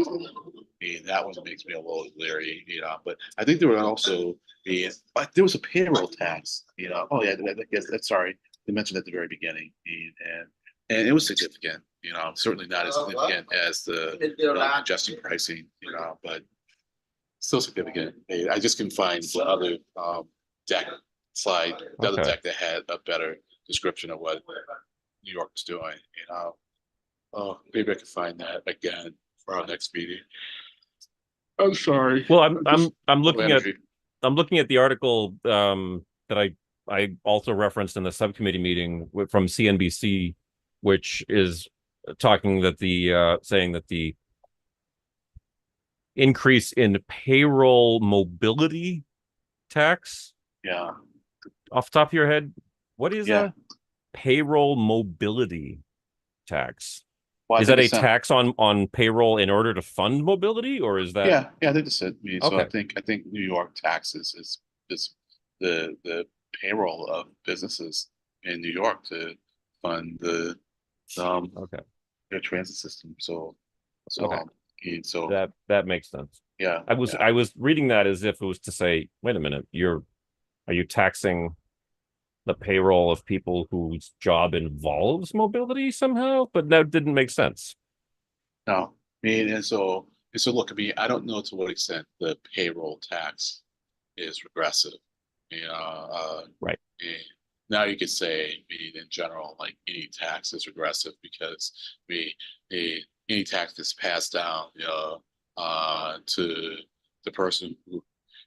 mean, that one makes me a little leery. But I think there would also be, like, there was a payroll tax. Oh yeah, I guess that's sorry. They mentioned at the very beginning, and it was significant. Certainly not as significant as the adjusting pricing. But still significant. I just can find the other deck slide, the other Okay. deck that had a better description of what New York was doing. Oh, maybe I can find that again for our next meeting. I'm sorry. Well, I'm just I'm low looking at energy. the article that I also referenced in the subcommittee meeting from CNBC, which is talking that the saying that the increase in payroll mobility tax, Yeah, off the top of your head, what is yeah. a payroll mobility tax? Well, I Is think that a it's not. tax on payroll in order to fund mobility, or is that Yeah. I think that's it. I mean, so okay? I think New York taxes is the payroll of businesses in New York to fund um Okay. their transit system. So Okay. and so That makes sense. yeah, yeah. I was reading that as if it was to say, wait a minute, are you taxing the payroll of people whose job involves mobility somehow? But that didn't make sense. No, I mean, and so look, I mean, I don't know to what extent the payroll tax is regressive. Right. And now you could say, I mean, in general, like any tax is regressive because we any tax that's passed down, to the person who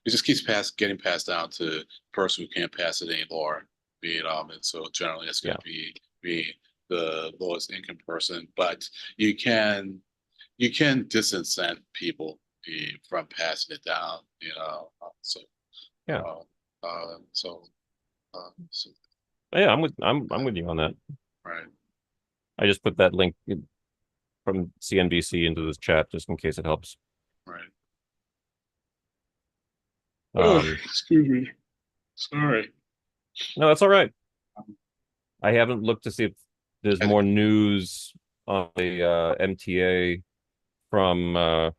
it just keeps getting passed down to the person who can't pass it anymore. And so generally it's going Yeah. to be the lowest income person, but you can disincent people from passing it down. So Yeah. uh, so so Yeah, I'm with you on that. right, I just put that link from CNBC into this chat just in case it helps. right. Oh, Um, excuse me. Sorry. no, that's all right. I haven't looked to see if there's I think, more news on the MTA from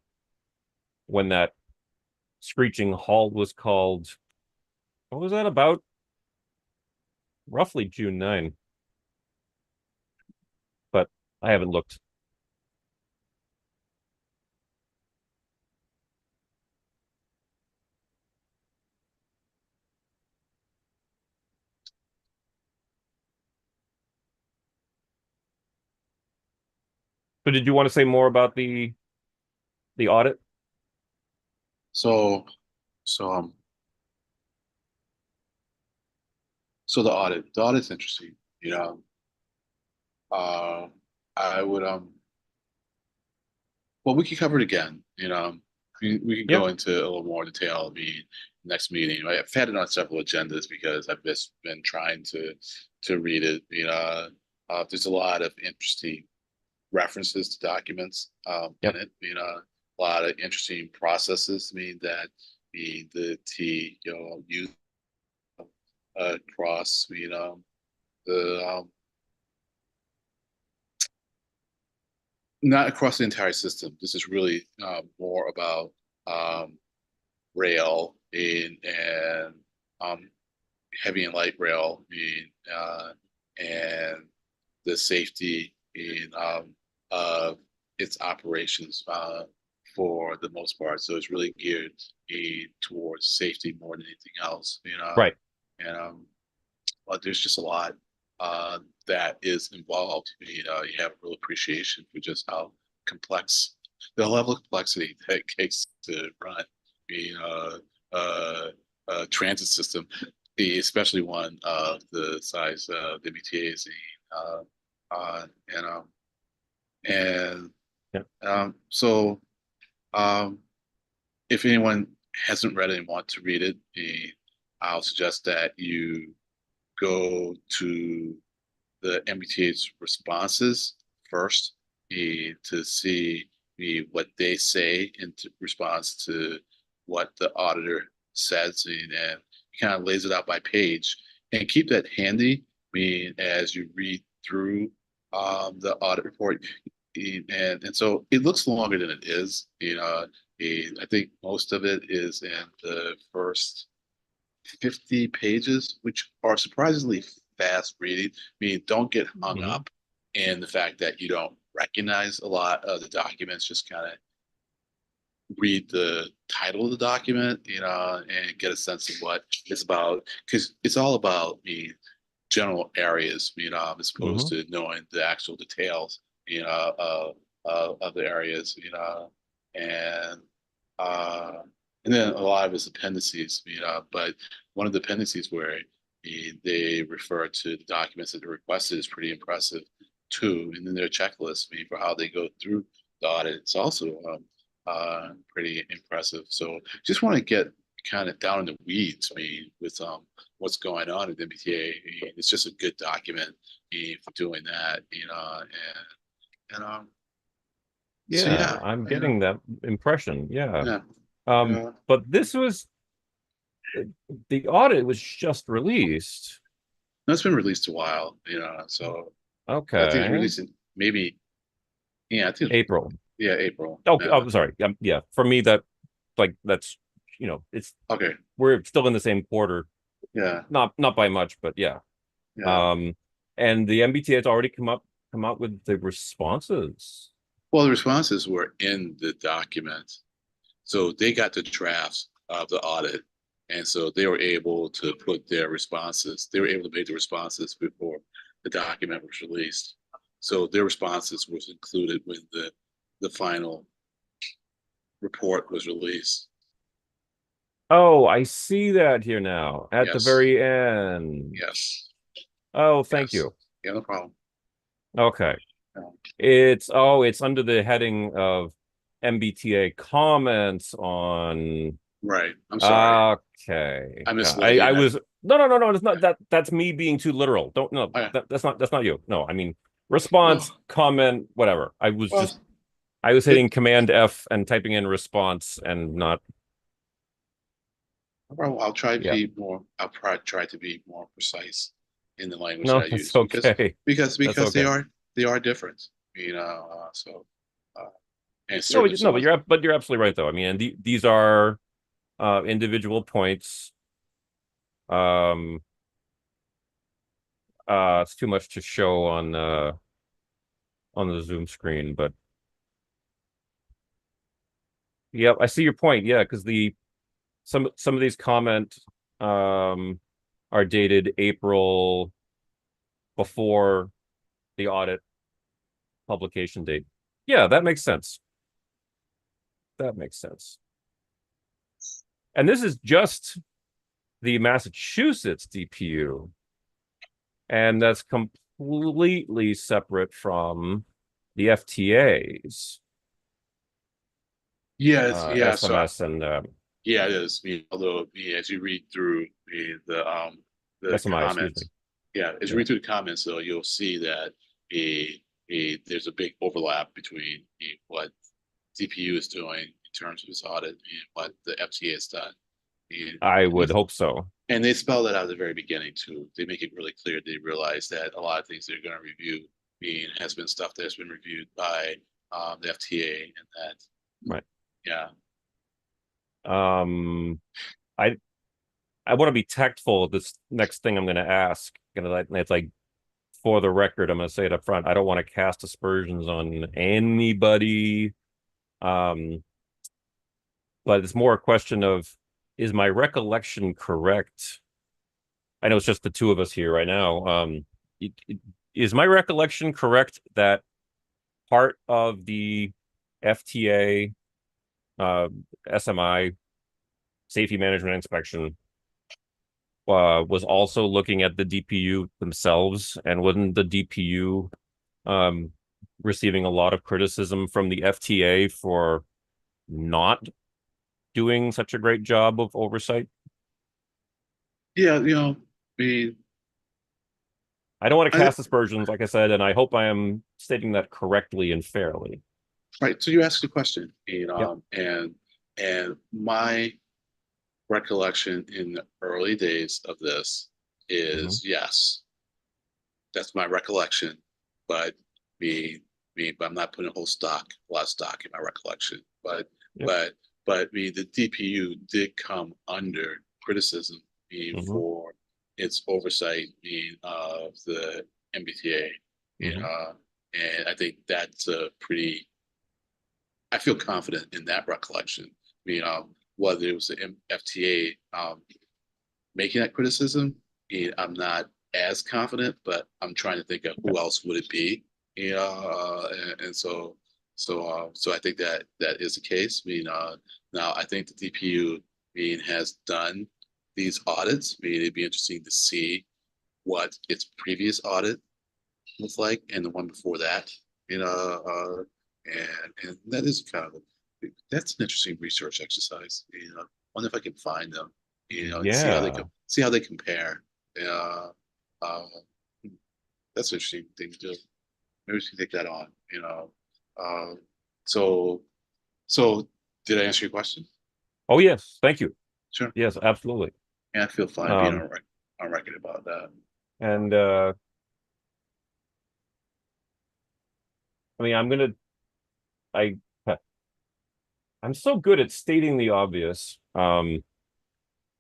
when that screeching halt was called. What was that about? Roughly June 9, but I haven't looked. But did you want to say more about the audit? So, so, so the audit's interesting, you know. Uh, I would, well, we could cover it again, you know. We could Yeah. go into a little more detail the next meeting. I've had it on several agendas because I've just been trying to read it. You know, there's a lot of interesting references to documents in Yep. it. You know, a lot of interesting processes. I mean that the T use across. You know, the not across the entire system. This is really more about um, rail and um, heavy and light rail and the safety in of its operations for the most part. So it's really geared towards safety more than anything else, you know. Right. And but there's just a lot uh, that is involved. You know, you have a real appreciation for just how complex the level of complexity that it takes to run a transit system, especially one of the size of the MBTAs, uh, uh, and um, and Yeah. so um, if anyone hasn't read it and want to read it, I'll suggest that you go to the MBTA's responses first to see what they say in response to what the auditor says and kind of lays it out by page and keep that handy. I mean, as you read through the audit report, and so it looks longer than it is. You know, I think most of it is in the first 50 pages, which are surprisingly fast reading. I mean, don't get hung Mhm. up in the fact that you don't recognize a lot of the documents. Just kind of read the title of the document, you know, and get a sense of what it's about. Because it's all about the general areas, you know, as opposed Mhm. to knowing the actual details, you know, of the areas, you know, and uh, and then a lot of its appendices, you know. But one of the appendices where they refer to the documents that are requested is pretty impressive too. And then their checklist, I mean, for how they go through the audit, it's also pretty impressive. So just want to get kind of down in the weeds, I mean, with what's going on at MBTA. It's just a good document for doing that, you know, and so Yeah, yeah, I'm you know, getting that impression. Yeah. yeah, Um, yeah. but this was the audit was just released. That's been released a while, you know, so I think it's Okay. released in maybe, yeah, I think, April. yeah, April. Okay. Oh, sorry. Yeah. For me, that like that's it's Okay, we're still in the same quarter, yeah, not by much, but yeah. yeah. Um, and the MBTA has already come out with the responses. Well, the responses were in the document. So they got the drafts of the audit. And so they were able to put their responses, they were able to make the responses before the document was released. So their responses was included when the final report was released. Oh, I see that here now at the Yes, very end. yes, Oh, thank yes. you. Yeah, no problem. Okay. No. It's under the heading of MBTA comments on. Right. I'm sorry. Okay. I Yeah, misled you. I was no, it's not that that's me being too literal. Don't no, I, that's not you. No, I mean response, well, comment, whatever. well, I was it, hitting Command F and typing in response and not I'll try to yeah. be more. I'll try to be more precise in the language that No, I that's use okay. That's because okay. they are different, you know. So uh, and No, certainly someone's but you're absolutely right though. I mean, and these are individual points. Um it's too much to show on the Zoom screen, but yep, I see your point. Yeah, because the some of these comment um are dated April before the audit publication date. Yeah, that makes sense. That makes sense. And this is just the Massachusetts DPU, and that's completely separate from the FTAs, Yeah. So SMS and yeah, it is. Although as you read through the SMI, excuse me. comments, yeah, as you Yeah, read through the comments, though, you'll see that there's a big overlap between what DPU is doing in terms of its audit and what the FTA has done. And, I and, they, would hope so. and they spell that out at the very beginning too. They make it really clear. They realize that a lot of things they're going to review has been stuff that's been reviewed by the FTA, and that Right. yeah. Um, I I want to be tactful. This next thing I'm going to ask, it's like for the record, I'm going to say it up front. I don't want to cast aspersions on anybody. Um, but it's more a question of, is my recollection correct? I know it's just the two of us here right now. Is my recollection correct that part of the FTA, SMI, safety management inspection, was also looking at the DPU themselves, and wasn't the DPU um, receiving a lot of criticism from the FTA for not doing such a great job of oversight? Yeah, I mean, I don't want to I, cast aspersions, like I said, and I hope I am stating that correctly and fairly. right. So you asked the question, Yep. and my recollection in the early days of this Mm-hmm. is yes, that's my recollection, but me, but I'm not putting a lot of stock in my recollection. Yep. But, the DPU did come under criticism Mm-hmm. for its oversight of the MBTA, Mm-hmm. and I think that's a pretty. I feel confident in that recollection. Whether it was the FTA making that criticism, I'm not as confident, but I'm trying to think of who else would it be. And so I think that that is the case. Now I think the DPU has done these audits. It'd be interesting to see what its previous audit was like and the one before that. You know, and that is kind of that's an interesting research exercise. Wonder if I can find them. And Yeah. see how they compare. Uh, uh, that's an interesting thing to do. Maybe we should take that on. Uh, so so did I answer your question? Oh, yes. Thank you. Sure. Yes, absolutely. Yeah, I feel fine being Um, on record about that. and I mean, I, I'm so good at stating the obvious.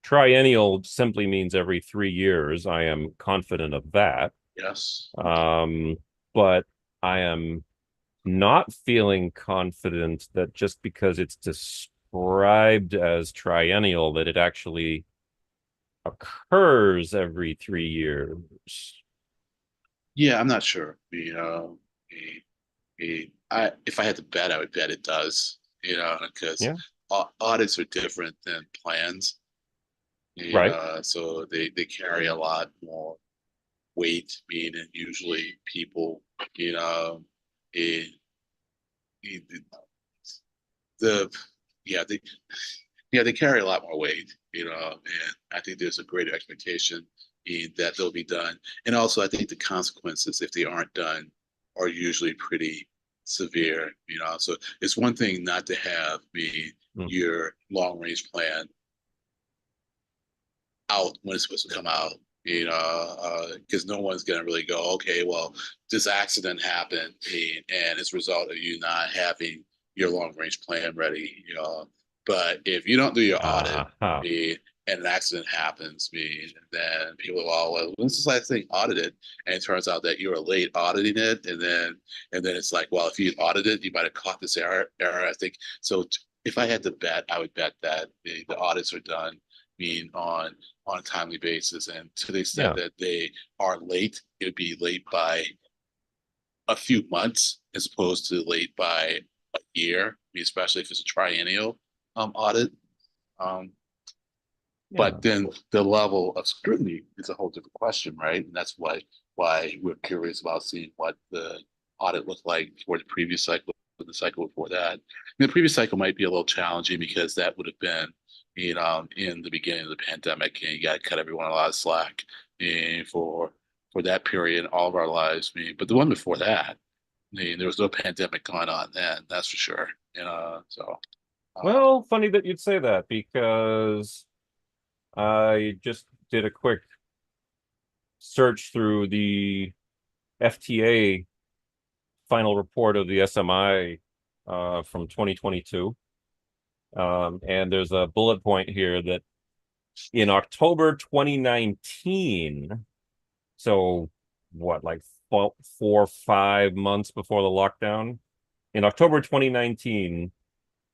Triennial simply means every 3 years. I am confident of that. Yes. Um, but I am not feeling confident that just because it's described as triennial, that it actually occurs every 3 years. Yeah, I'm not sure. If I had to bet, I would bet it does. Because Yeah, audits are different than plans. right. So they carry a lot more weight, and usually people, you know, in, in the yeah they carry a lot more weight, and I think there's a greater expectation that they'll be done, and also I think the consequences if they aren't done are usually pretty severe. So it's one thing not to have Mm. your long range plan out when it's supposed to come out, because no one's going to really go, okay, well, this accident happened, and it's a result of you not having your long range plan ready. But if you don't do your audit, Uh-huh. and an accident happens, then people are, well, when's this last thing audited? And it turns out that you were late auditing it, and then it's like, well, if you audited, you might have caught this error. I think so. If I had to bet, I would bet that the audits are done on a timely basis. And to the extent Yeah. that they are late, it would be late by a few months as opposed to late by a year, especially if it's a triennial audit. Um, Yeah. But then the level of scrutiny is a whole different question, right? And that's why we're curious about seeing what the audit looked like for the previous cycle, the cycle before that. The previous cycle might be a little challenging because that would have been, in the beginning of the pandemic, and you got to cut everyone a lot of slack for that period in all of our lives. But the one before that, there was no pandemic going on then, that's for sure. So Well, funny that you'd say that because I just did a quick search through the FTA final report of the SMI from 2022. And there's a bullet point here that in October 2019, so what, like 4 or 5 months before the lockdown, in October 2019,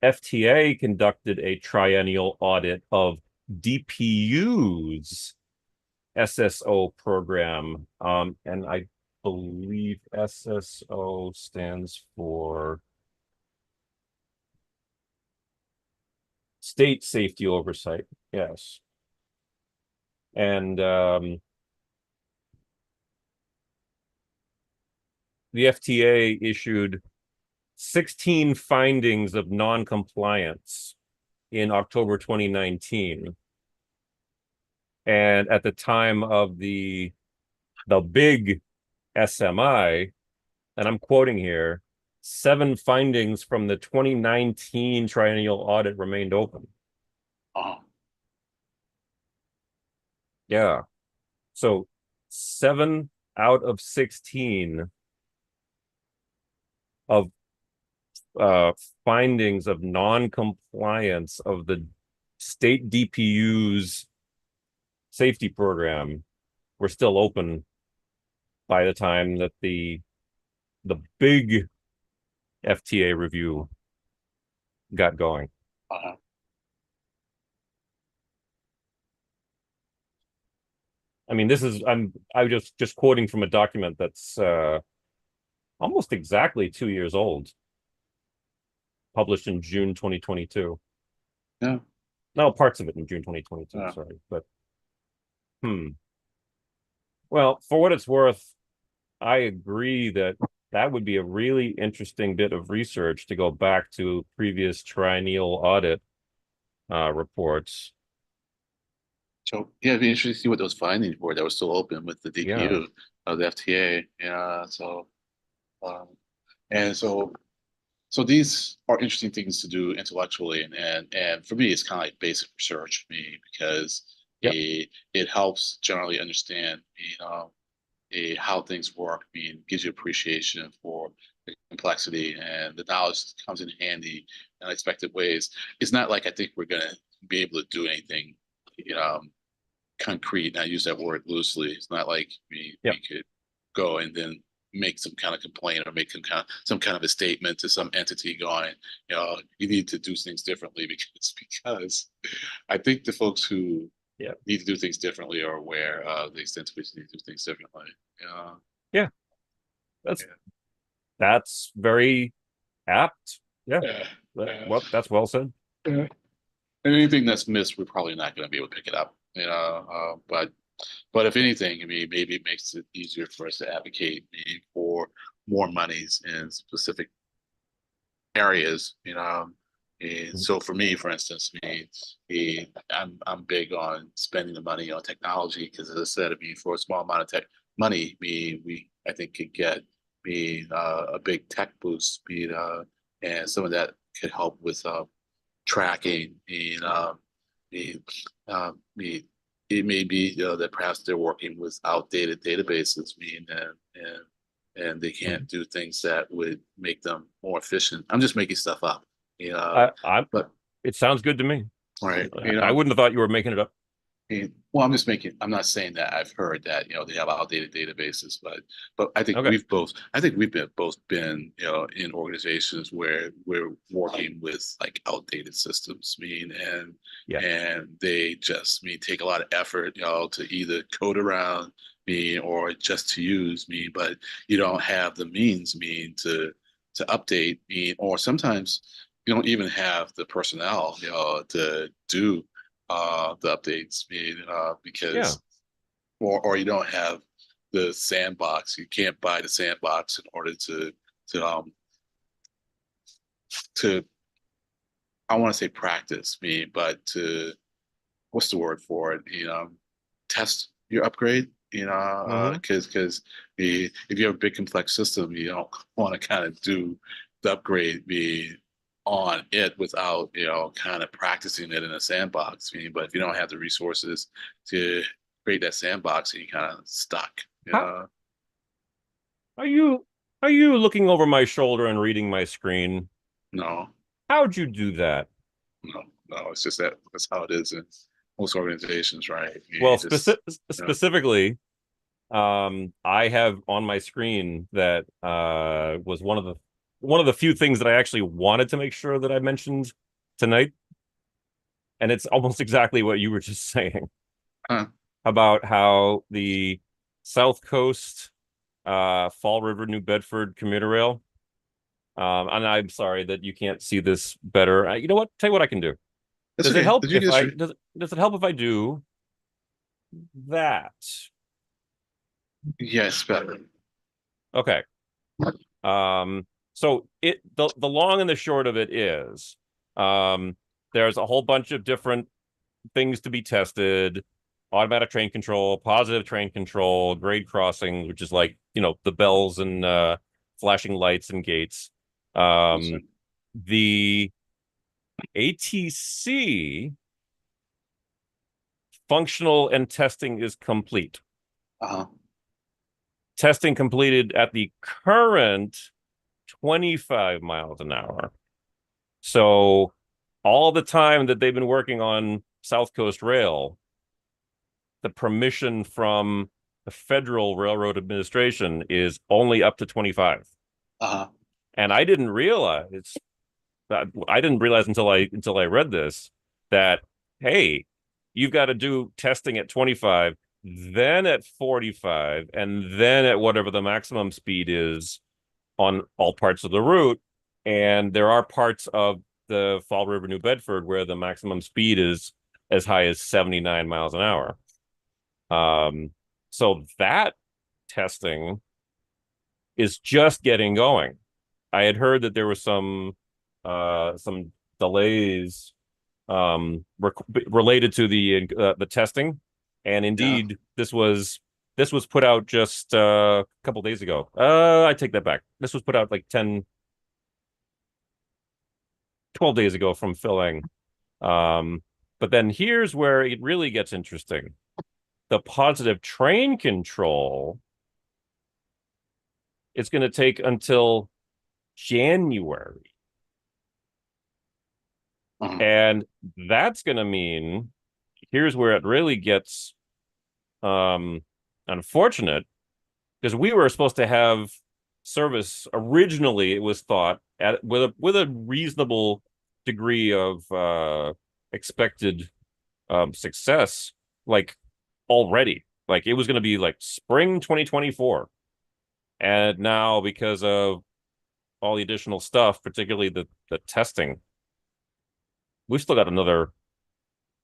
FTA conducted a triennial audit of DPU's SSO program. And I believe SSO stands for State Safety Oversight. Yes. And the FTA issued 16 findings of non-compliance in October 2019. And at the time of the big SMI, and I'm quoting here, 7 findings from the 2019 triennial audit remained open. Yeah. So 7 out of 16 of findings of non-compliance of the state DPU's safety program were still open by the time that the big FTA review got going. I mean, I was just quoting from a document that's almost exactly 2 years old, published in June 2022. Yeah. No, parts of it in June 2022, sorry. But well, for what it's worth, I agree that that would be a really interesting bit of research to go back to previous triennial audit reports. So yeah, it'd be interesting to see what those findings were that were still open with the DPU of the FTA. Yeah. So and so these are interesting things to do intellectually, and for me, it's kind of like basic research for me because it helps generally understand how things work. Gives you appreciation for the complexity, and the knowledge comes in handy in unexpected ways. It's not like I think we're gonna be able to do anything, concrete. And I use that word loosely. It's not like we could go and then make some kind of complaint or make some kind of a statement to some entity going, you need to do things differently because I think the folks who need to do things differently are aware of the extent to which they need to do things differently. Yeah. That's very apt. Yeah. Well, that's well said. And anything that's missed, we're probably not going to be able to pick it up. But if anything, maybe it makes it easier for us to advocate for more monies in specific areas. And so for me, for instance, I'm big on spending the money on technology because, as I said, for a small amount of tech money, I think could get a big tech boost. And some of that could help with tracking and it may be that perhaps they're working with outdated databases, and they can't do things that would make them more efficient. I'm just making stuff up, but it sounds good to me. Right, I wouldn't have thought you were making it up. Well, I'm not saying that I've heard that, they have outdated databases, but I think we've both been, in organizations where we're working with like outdated systems, and they just take a lot of effort, to either code around or just to use but you don't have the means to update or sometimes you don't even have the personnel, to do the updates made, Yeah. because or you don't have the sandbox. You can't buy the sandbox in order to to I want to say practice me, but to what's the word for it? Test your upgrade. Mm-hmm. Because if you have a big complex system, you don't want to kind of do the upgrade be on it without kind of practicing it in a sandbox. But if you don't have the resources to create that sandbox, you kind of stuck. How are you looking over my shoulder and reading my screen? No, How'd you do that? no, no. It's just that's how it is in most organizations, right? Well, You just you know, specifically, I have on my screen that was one of the few things that I actually wanted to make sure that I mentioned tonight, and it's almost exactly what you were just saying huh. about how the South Coast Fall River New Bedford commuter rail. And I'm sorry that you can't see this better. You know what? Tell you what I can do. That's Does it okay. help Did you if get I straight? does it help if I do that? Yes, better. Okay. So the long and the short of it is, um, there's a whole bunch of different things to be tested: automatic train control, positive train control, grade crossing, which is like the bells and flashing lights and gates. Um, the ATC functional and testing is complete. Uh-huh. Testing completed at the current 25 miles an hour. So all the time that they've been working on South Coast Rail, the permission from the Federal Railroad Administration is only up to 25. Uh-huh. And I didn't realize until I read this that, hey, you've got to do testing at 25, then at 45, and then at whatever the maximum speed is on all parts of the route. And there are parts of the Fall River, New Bedford, where the maximum speed is as high as 79 miles an hour. So that testing is just getting going. I had heard that there was some delays related to the testing, and Yeah. indeed this was put out just a couple days ago. I take that back. This was put out like 12 days ago from Phil. But then here's where it really gets interesting. The positive train control is going to take until January. Uh-huh. And that's going to mean here's where it really gets um, unfortunate, because we were supposed to have service originally, it was thought, with a reasonable degree of expected success, like already. Like it was going to be like spring 2024. And now, because of all the additional stuff, particularly the testing, we've still got another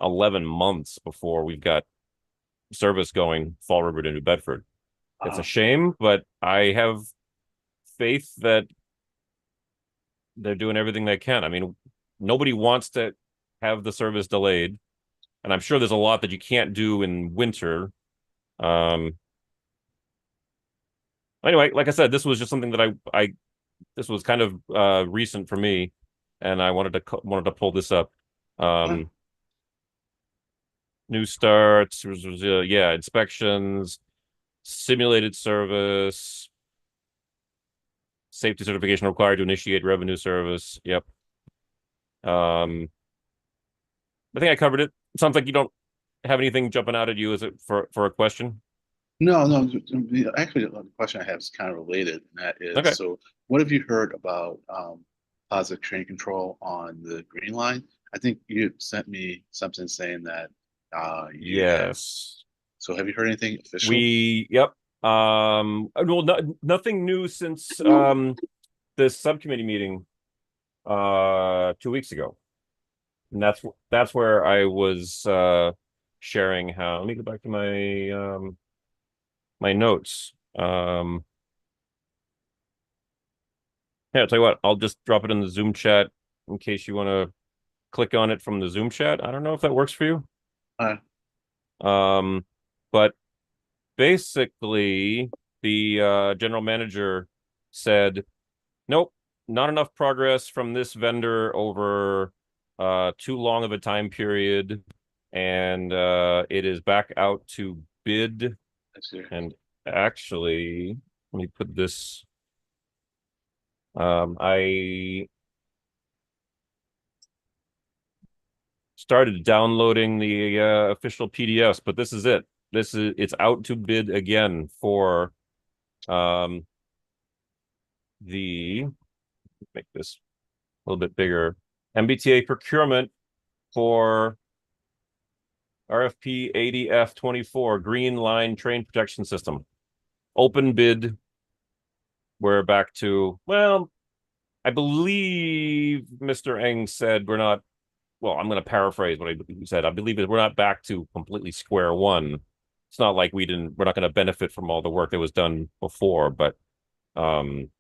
11 months before we've got service going Fall River to New Bedford. It's a Uh-huh. shame, but I have faith that they're doing everything they can. I mean, nobody wants to have the service delayed, and I'm sure there's a lot that you can't do in winter. Um, anyway, like I said, this was just something that I this was kind of recent for me, and I wanted to pull this up. Huh. Um, New starts, yeah, inspections, simulated service, safety certification required to initiate revenue service. Yep. Um, I think I covered it. Sounds like you don't have anything jumping out at you. Is it for a question? No, no. Actually, the question I have is kind of related, and that is, Okay. so what have you heard about positive train control on the Green Line? I think you sent me something saying that you have. Yes. So have you heard anything official? Yep. Well, nothing new since No. this subcommittee meeting 2 weeks ago. And that's where I was sharing how. Let me go back to my my notes. Yeah, I'll tell you what, I'll just drop it in the Zoom chat in case you want to click on it from the Zoom chat. I don't know if that works for you. Uh, But basically the general manager said, nope, not enough progress from this vendor over too long of a time period, and it is back out to bid. I see. And actually, let me put this. I started downloading the official PDFs, but this is it. It's out to bid again for um the make this a little bit bigger. MBTA procurement for RFP 80F24 Green Line Train Protection System. Open bid. We're back to, well, I believe Mr. Eng said we're not, well, I'm going to paraphrase what he said. I believe that we're not back to completely square one. It's not like we're not going to benefit from all the work that was done before, but um,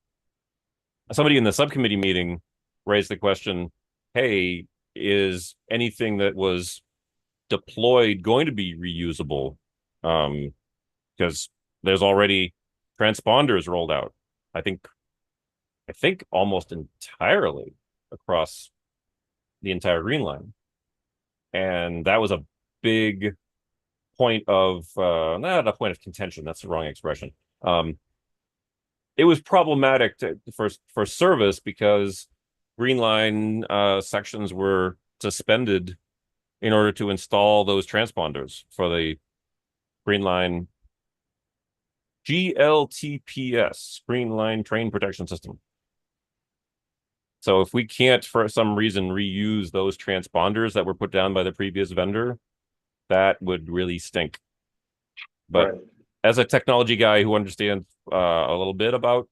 somebody in the subcommittee meeting raised the question, hey, is anything that was deployed going to be reusable? Because there's already transponders rolled out. I think almost entirely across the entire Green Line. And that was a big point of not a point of contention, that's the wrong expression. It was problematic for service because Green Line sections were suspended in order to install those transponders for the Green Line GLTPS, Green Line Train Protection System. So if we can't, for some reason, reuse those transponders that were put down by the previous vendor, that would really stink. But Right. as a technology guy who understands a little bit about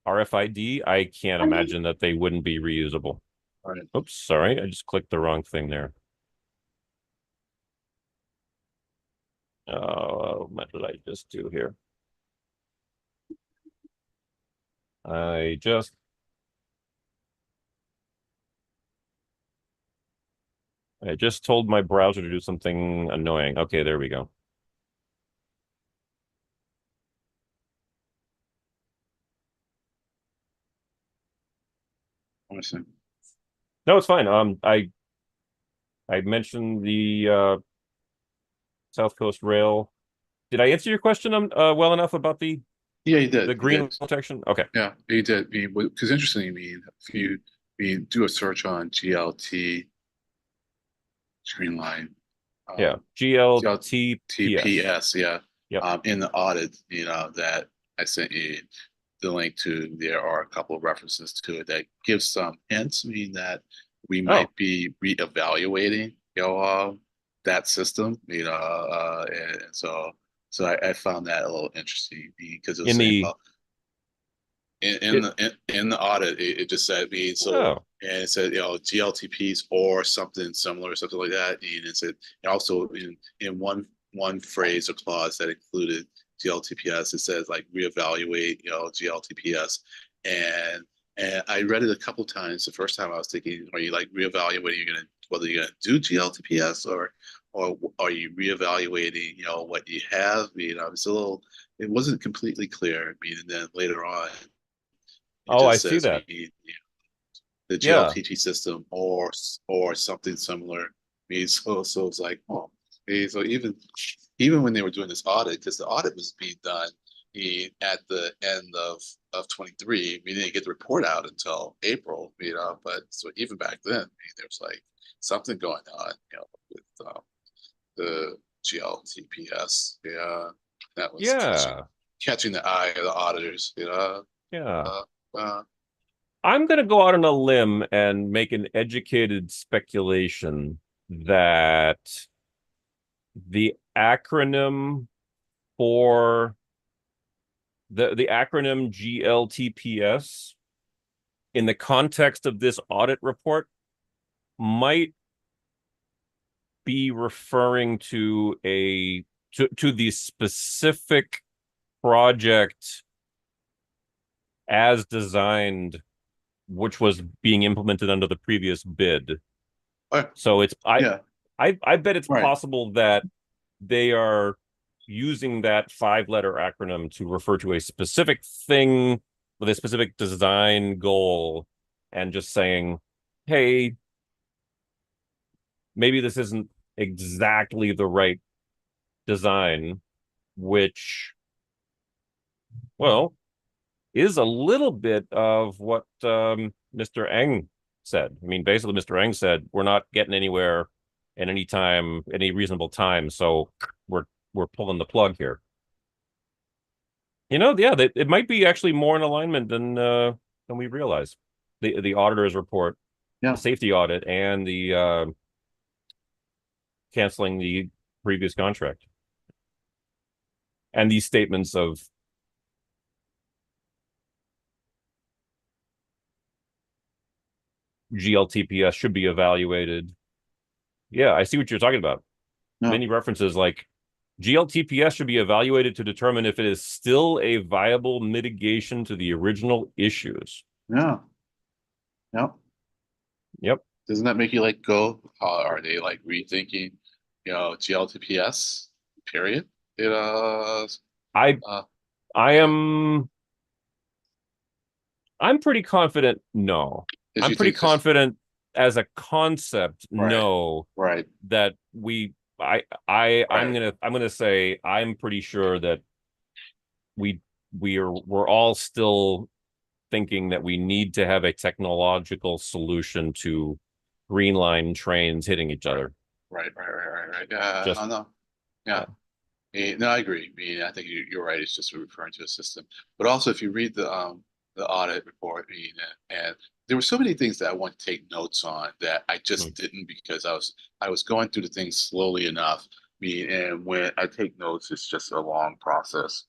RFID, I can't imagine that they wouldn't be reusable. Right. Oops, sorry, I just clicked the wrong thing there. What did I just do here? I just told my browser to do something annoying. Okay, there we go. Understand. No, it's fine. I mentioned the South Coast Rail. Did I answer your question well enough about Yeah, you did. the You green did. protection? Okay. Yeah, you did. I mean, because interestingly, I mean, if you do a search on GLT Streamline, Yeah. GLTPS, GLTPS. yeah. Yep. In the audit, that I sent you the link to, there are a couple of references to it that give some hints, meaning that we Oh, might be reevaluating, that system, and so I found that a little interesting because it was in saying, the well, in it. the in the audit, it just said, so, Oh, and it said, GLTPs or something similar, something like that, and it said also in one phrase or clause that included GLTPS, it says like reevaluate, GLTPS, and I read it a couple times. The first time I was thinking, are you like reevaluating? Whether you're gonna do GLTPS or are you reevaluating, what you have? It's a little, it wasn't completely clear. And then later on, it oh, I just see says that. the Yeah. GLTT system or something similar. So it's like, oh, so even when they were doing this audit, because the audit was being done at the end of 23, we didn't get the report out until April, but so even back then, there was like something going on, with the GLTPS. Yeah, that was Yeah. catching the eye of the auditors. Yeah. Uh, uh, I'm gonna go out on a limb and make an educated speculation that the acronym for the acronym GLTPS in the context of this audit report might be referring to to the specific project as designed, which was being implemented under the previous bid. Oh, So it's yeah, I bet it's right. possible that they are using that 5-letter acronym to refer to a specific thing with a specific design goal and just saying, hey, maybe this isn't exactly the right design, which, well, is a little bit of what Mr. Eng said. I mean, basically, Mr. Eng said we're not getting anywhere in any time, any reasonable time, so we're pulling the plug here. Yeah, it might be actually more in alignment than we realize. The auditor's report, the Yeah. safety audit, and the canceling the previous contract, and these statements of GLTPS should be evaluated. Yeah, I see what you're talking about. No. Many references like GLTPS should be evaluated to determine if it is still a viable mitigation to the original issues. Yeah. Yeah. Yep. Doesn't that make you like go? Are they like rethinking, GLTPS? Period. It I uh I yeah. am I'm pretty confident no. As I'm you pretty think just confident as a concept right, no right, that I'm right, gonna say I'm pretty sure that we we're all still thinking that we need to have a technological solution to green line trains hitting each right, other. right. Yeah, Just no. yeah, Yeah. No, I agree. I mean, I think you're right. It's just referring to a system. But also, if you read the audit report, and there were so many things that I want to take notes on that I mm, just didn't because I was going through the things slowly enough. And when I take notes, it's just a long process.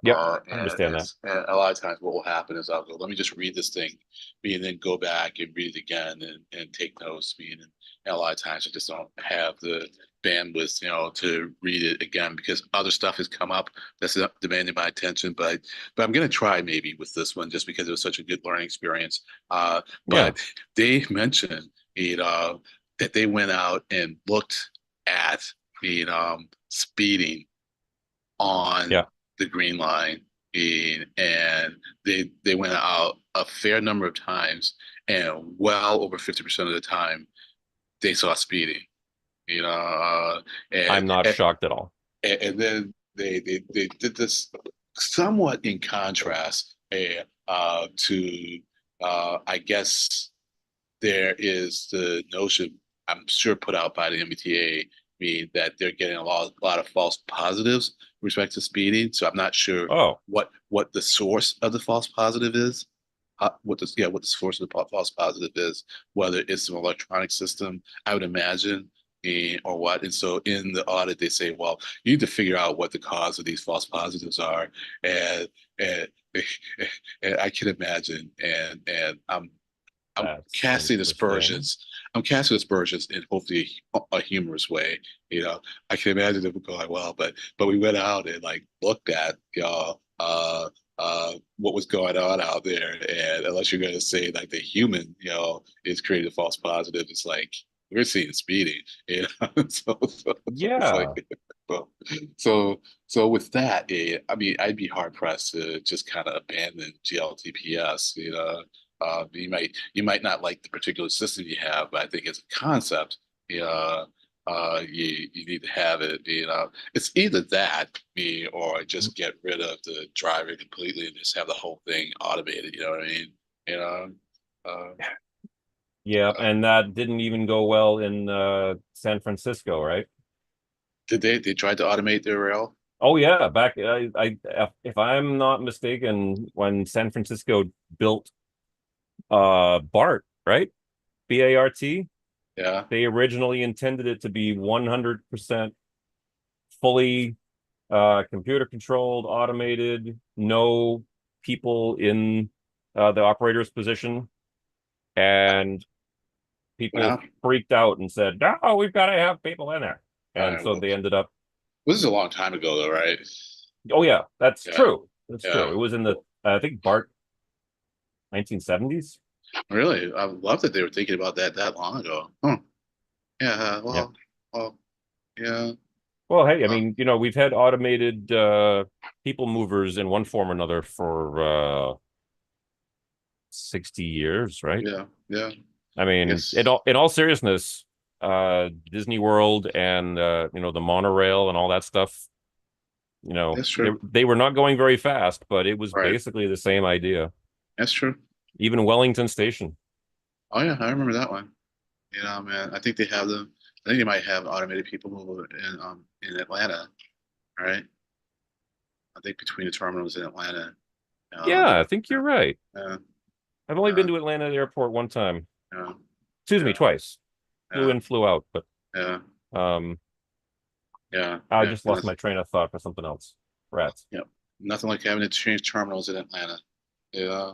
yep, I And understand that. it's and a lot of times what will happen is I'll go, let me just read this thing, and then go back and read it again and take notes. And a lot of times I just don't have the bandwidth, to read it again because other stuff has come up that's demanding my attention. But I'm gonna try maybe with this one just because it was such a good learning experience. Yeah, But they mentioned that they went out and looked at speeding on yeah, the green line, and they went out a fair number of times, and well over 50% of the time they saw speeding. You know, and I'm not shocked at all. and then they did this somewhat in contrast to I guess there is the notion I'm sure put out by the MBTA mean that they're getting a lot of false positives with respect to speeding. So I'm not sure Oh, what the source of the false positive is. What the source of the false positive is, whether it's an electronic system, I would imagine, or what. And so in the audit, they say, well, you need to figure out what the cause of these false positives are, and and, and I can imagine, and I'm that's casting interesting. aspersions. I'm casting aspersions in hopefully a humorous way. I can imagine it would go like, well, but we went out and like looked at what was going on out there, and unless you're going to say like the human is creating a false positive, it's like we're seeing speeding. So it's like Yeah, well, so so with that, I mean, I'd be hard pressed to just kind of abandon GLTPS. You might not like the particular system you have, but I think as a concept, you need to have it. It's either that, or just get rid of the driver completely and just have the whole thing automated. You know what I mean? You know, uh, yeah, uh, and that didn't even go well in San Francisco, right? did they tried to automate their rail? Oh yeah, back if I'm not mistaken, when San Francisco built BART, right? BART, Yeah, they originally intended it to be 100% fully computer controlled, automated, no people in the operator's position, and people freaked out and said, "No, we've got to have people in there," and so they ended up. This is a long time ago, though, right? Oh yeah, that's true. That's true. It was in the I think Bart 1970s. Really, I love that they were thinking about that long ago. Huh. Yeah. Well, yeah. Well, hey, I mean, we've had automated people movers in one form or another for 60 years, right? Yeah. I mean, Yes. in all seriousness, Disney World and the monorail and all that stuff, That's true. they were not going very fast, but it was Right. basically the same idea. That's true. Even Wellington Station. Oh yeah, I remember that one. Man, I think they have them. I think they might have automated people mover in Atlanta, right? I think between the terminals in Atlanta. Yeah, I think you're right. Uh, I've only been uh, to Atlanta Airport one time. uh, Excuse me, twice. Flew in, flew out, but yeah, um, yeah. I just lost my train of thought for something else. Rats. Yep. Nothing like having to change terminals in Atlanta. Yeah.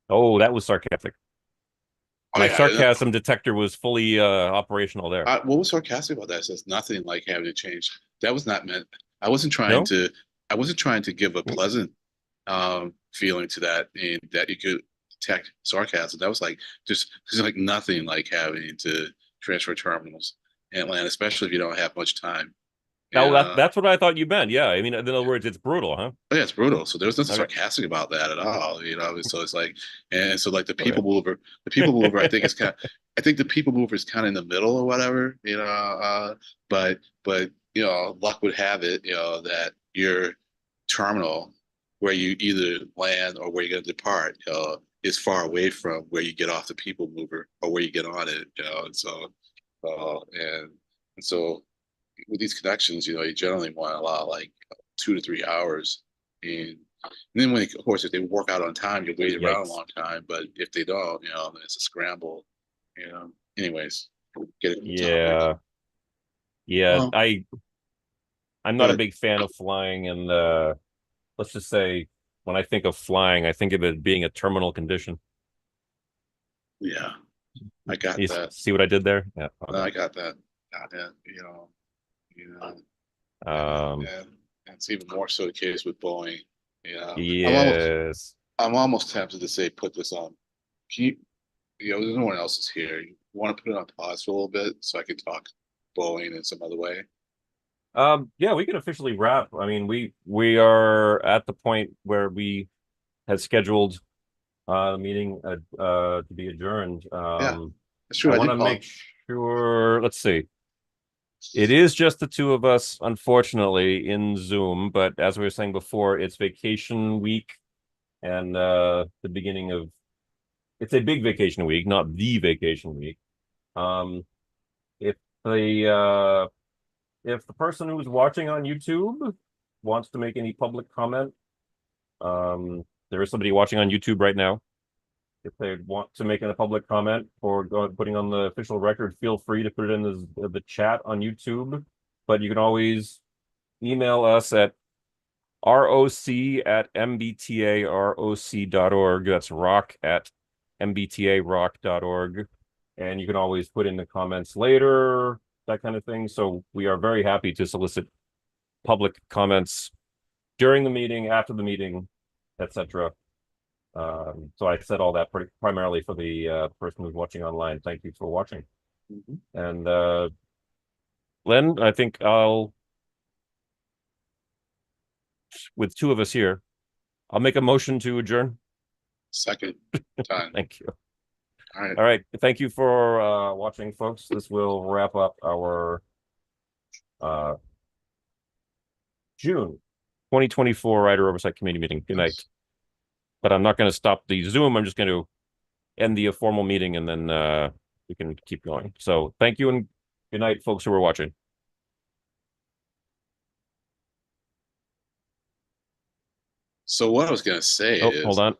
Oh, that was sarcastic. Oh My yeah. sarcasm detector was fully operational there. What was sarcastic about that? It says nothing like having to change. That was not meant. I wasn't trying No? to. I wasn't trying to give a pleasant feeling to that, and that you could detect sarcasm. That was like there's like nothing like having to transfer terminals in Atlanta, especially if you don't have much time. Now Yeah. that's what I thought you meant. Yeah, I mean, in other words, it's brutal, huh? Oh yeah, it's brutal. So there was nothing Okay. sarcastic about that at all. So it's like, and so like the people mover, I think is kind of, I think the people mover is kind of in the middle or whatever, but luck would have it, that your terminal where you either land or where you're going to depart, is far away from where you get off the people mover or where you get on it, and so with these connections, you generally want to allow like 2 to 3 hours. And then of course, if they work out on time, you wait around a Yikes. long time. But if they don't, then it's a scramble. Anyways, get it Yeah. Yeah. Well, I'm not a but big fan of flying, and let's just say when I think of flying, I think of it being a terminal condition. yeah, I got You that. see what I did there? Yeah. No, Okay. I got that. Got that. You know, Um, and it's even more so the case with Boeing. I'm almost, yes. I'm almost tempted to say, put this on. Can you, there's no one else is here. You want to put it on pause for a little bit so I can talk Boeing in some other way? Yeah, we can officially wrap. I mean, we are at the point where we had scheduled the meeting to be adjourned. Yeah, that's I true. I want did to call. make sure, let's see. It is just the two of us, unfortunately, in Zoom, but as we were saying before, it's vacation week and the beginning of it's a big vacation week, not the vacation week. Um, if the if the person who's watching on YouTube wants to make any public comment, there is somebody watching on YouTube right now. If they want to make a public comment or putting on the official record, feel free to put it in the chat on YouTube. But you can always email us at roc@mbtaroc.org. That's rock@mbtaroc.org. And you can always put in the comments later, that kind of thing. So we are very happy to solicit public comments during the meeting, after the meeting, etc. So I said all that primarily for the person who's watching online. Thank you for watching. And Len, I think with two of us here, I'll make a motion to adjourn. Second time. Thank you. All right. All right. Thank you for watching, folks. This will wrap up our June 2024 Rider Oversight Committee meeting. Good night. But I'm not going to stop the Zoom. I'm just going to end the formal meeting, and then we can keep going. So thank you, and good night, folks who are watching. So what I was gonna say Oh, is, hold on.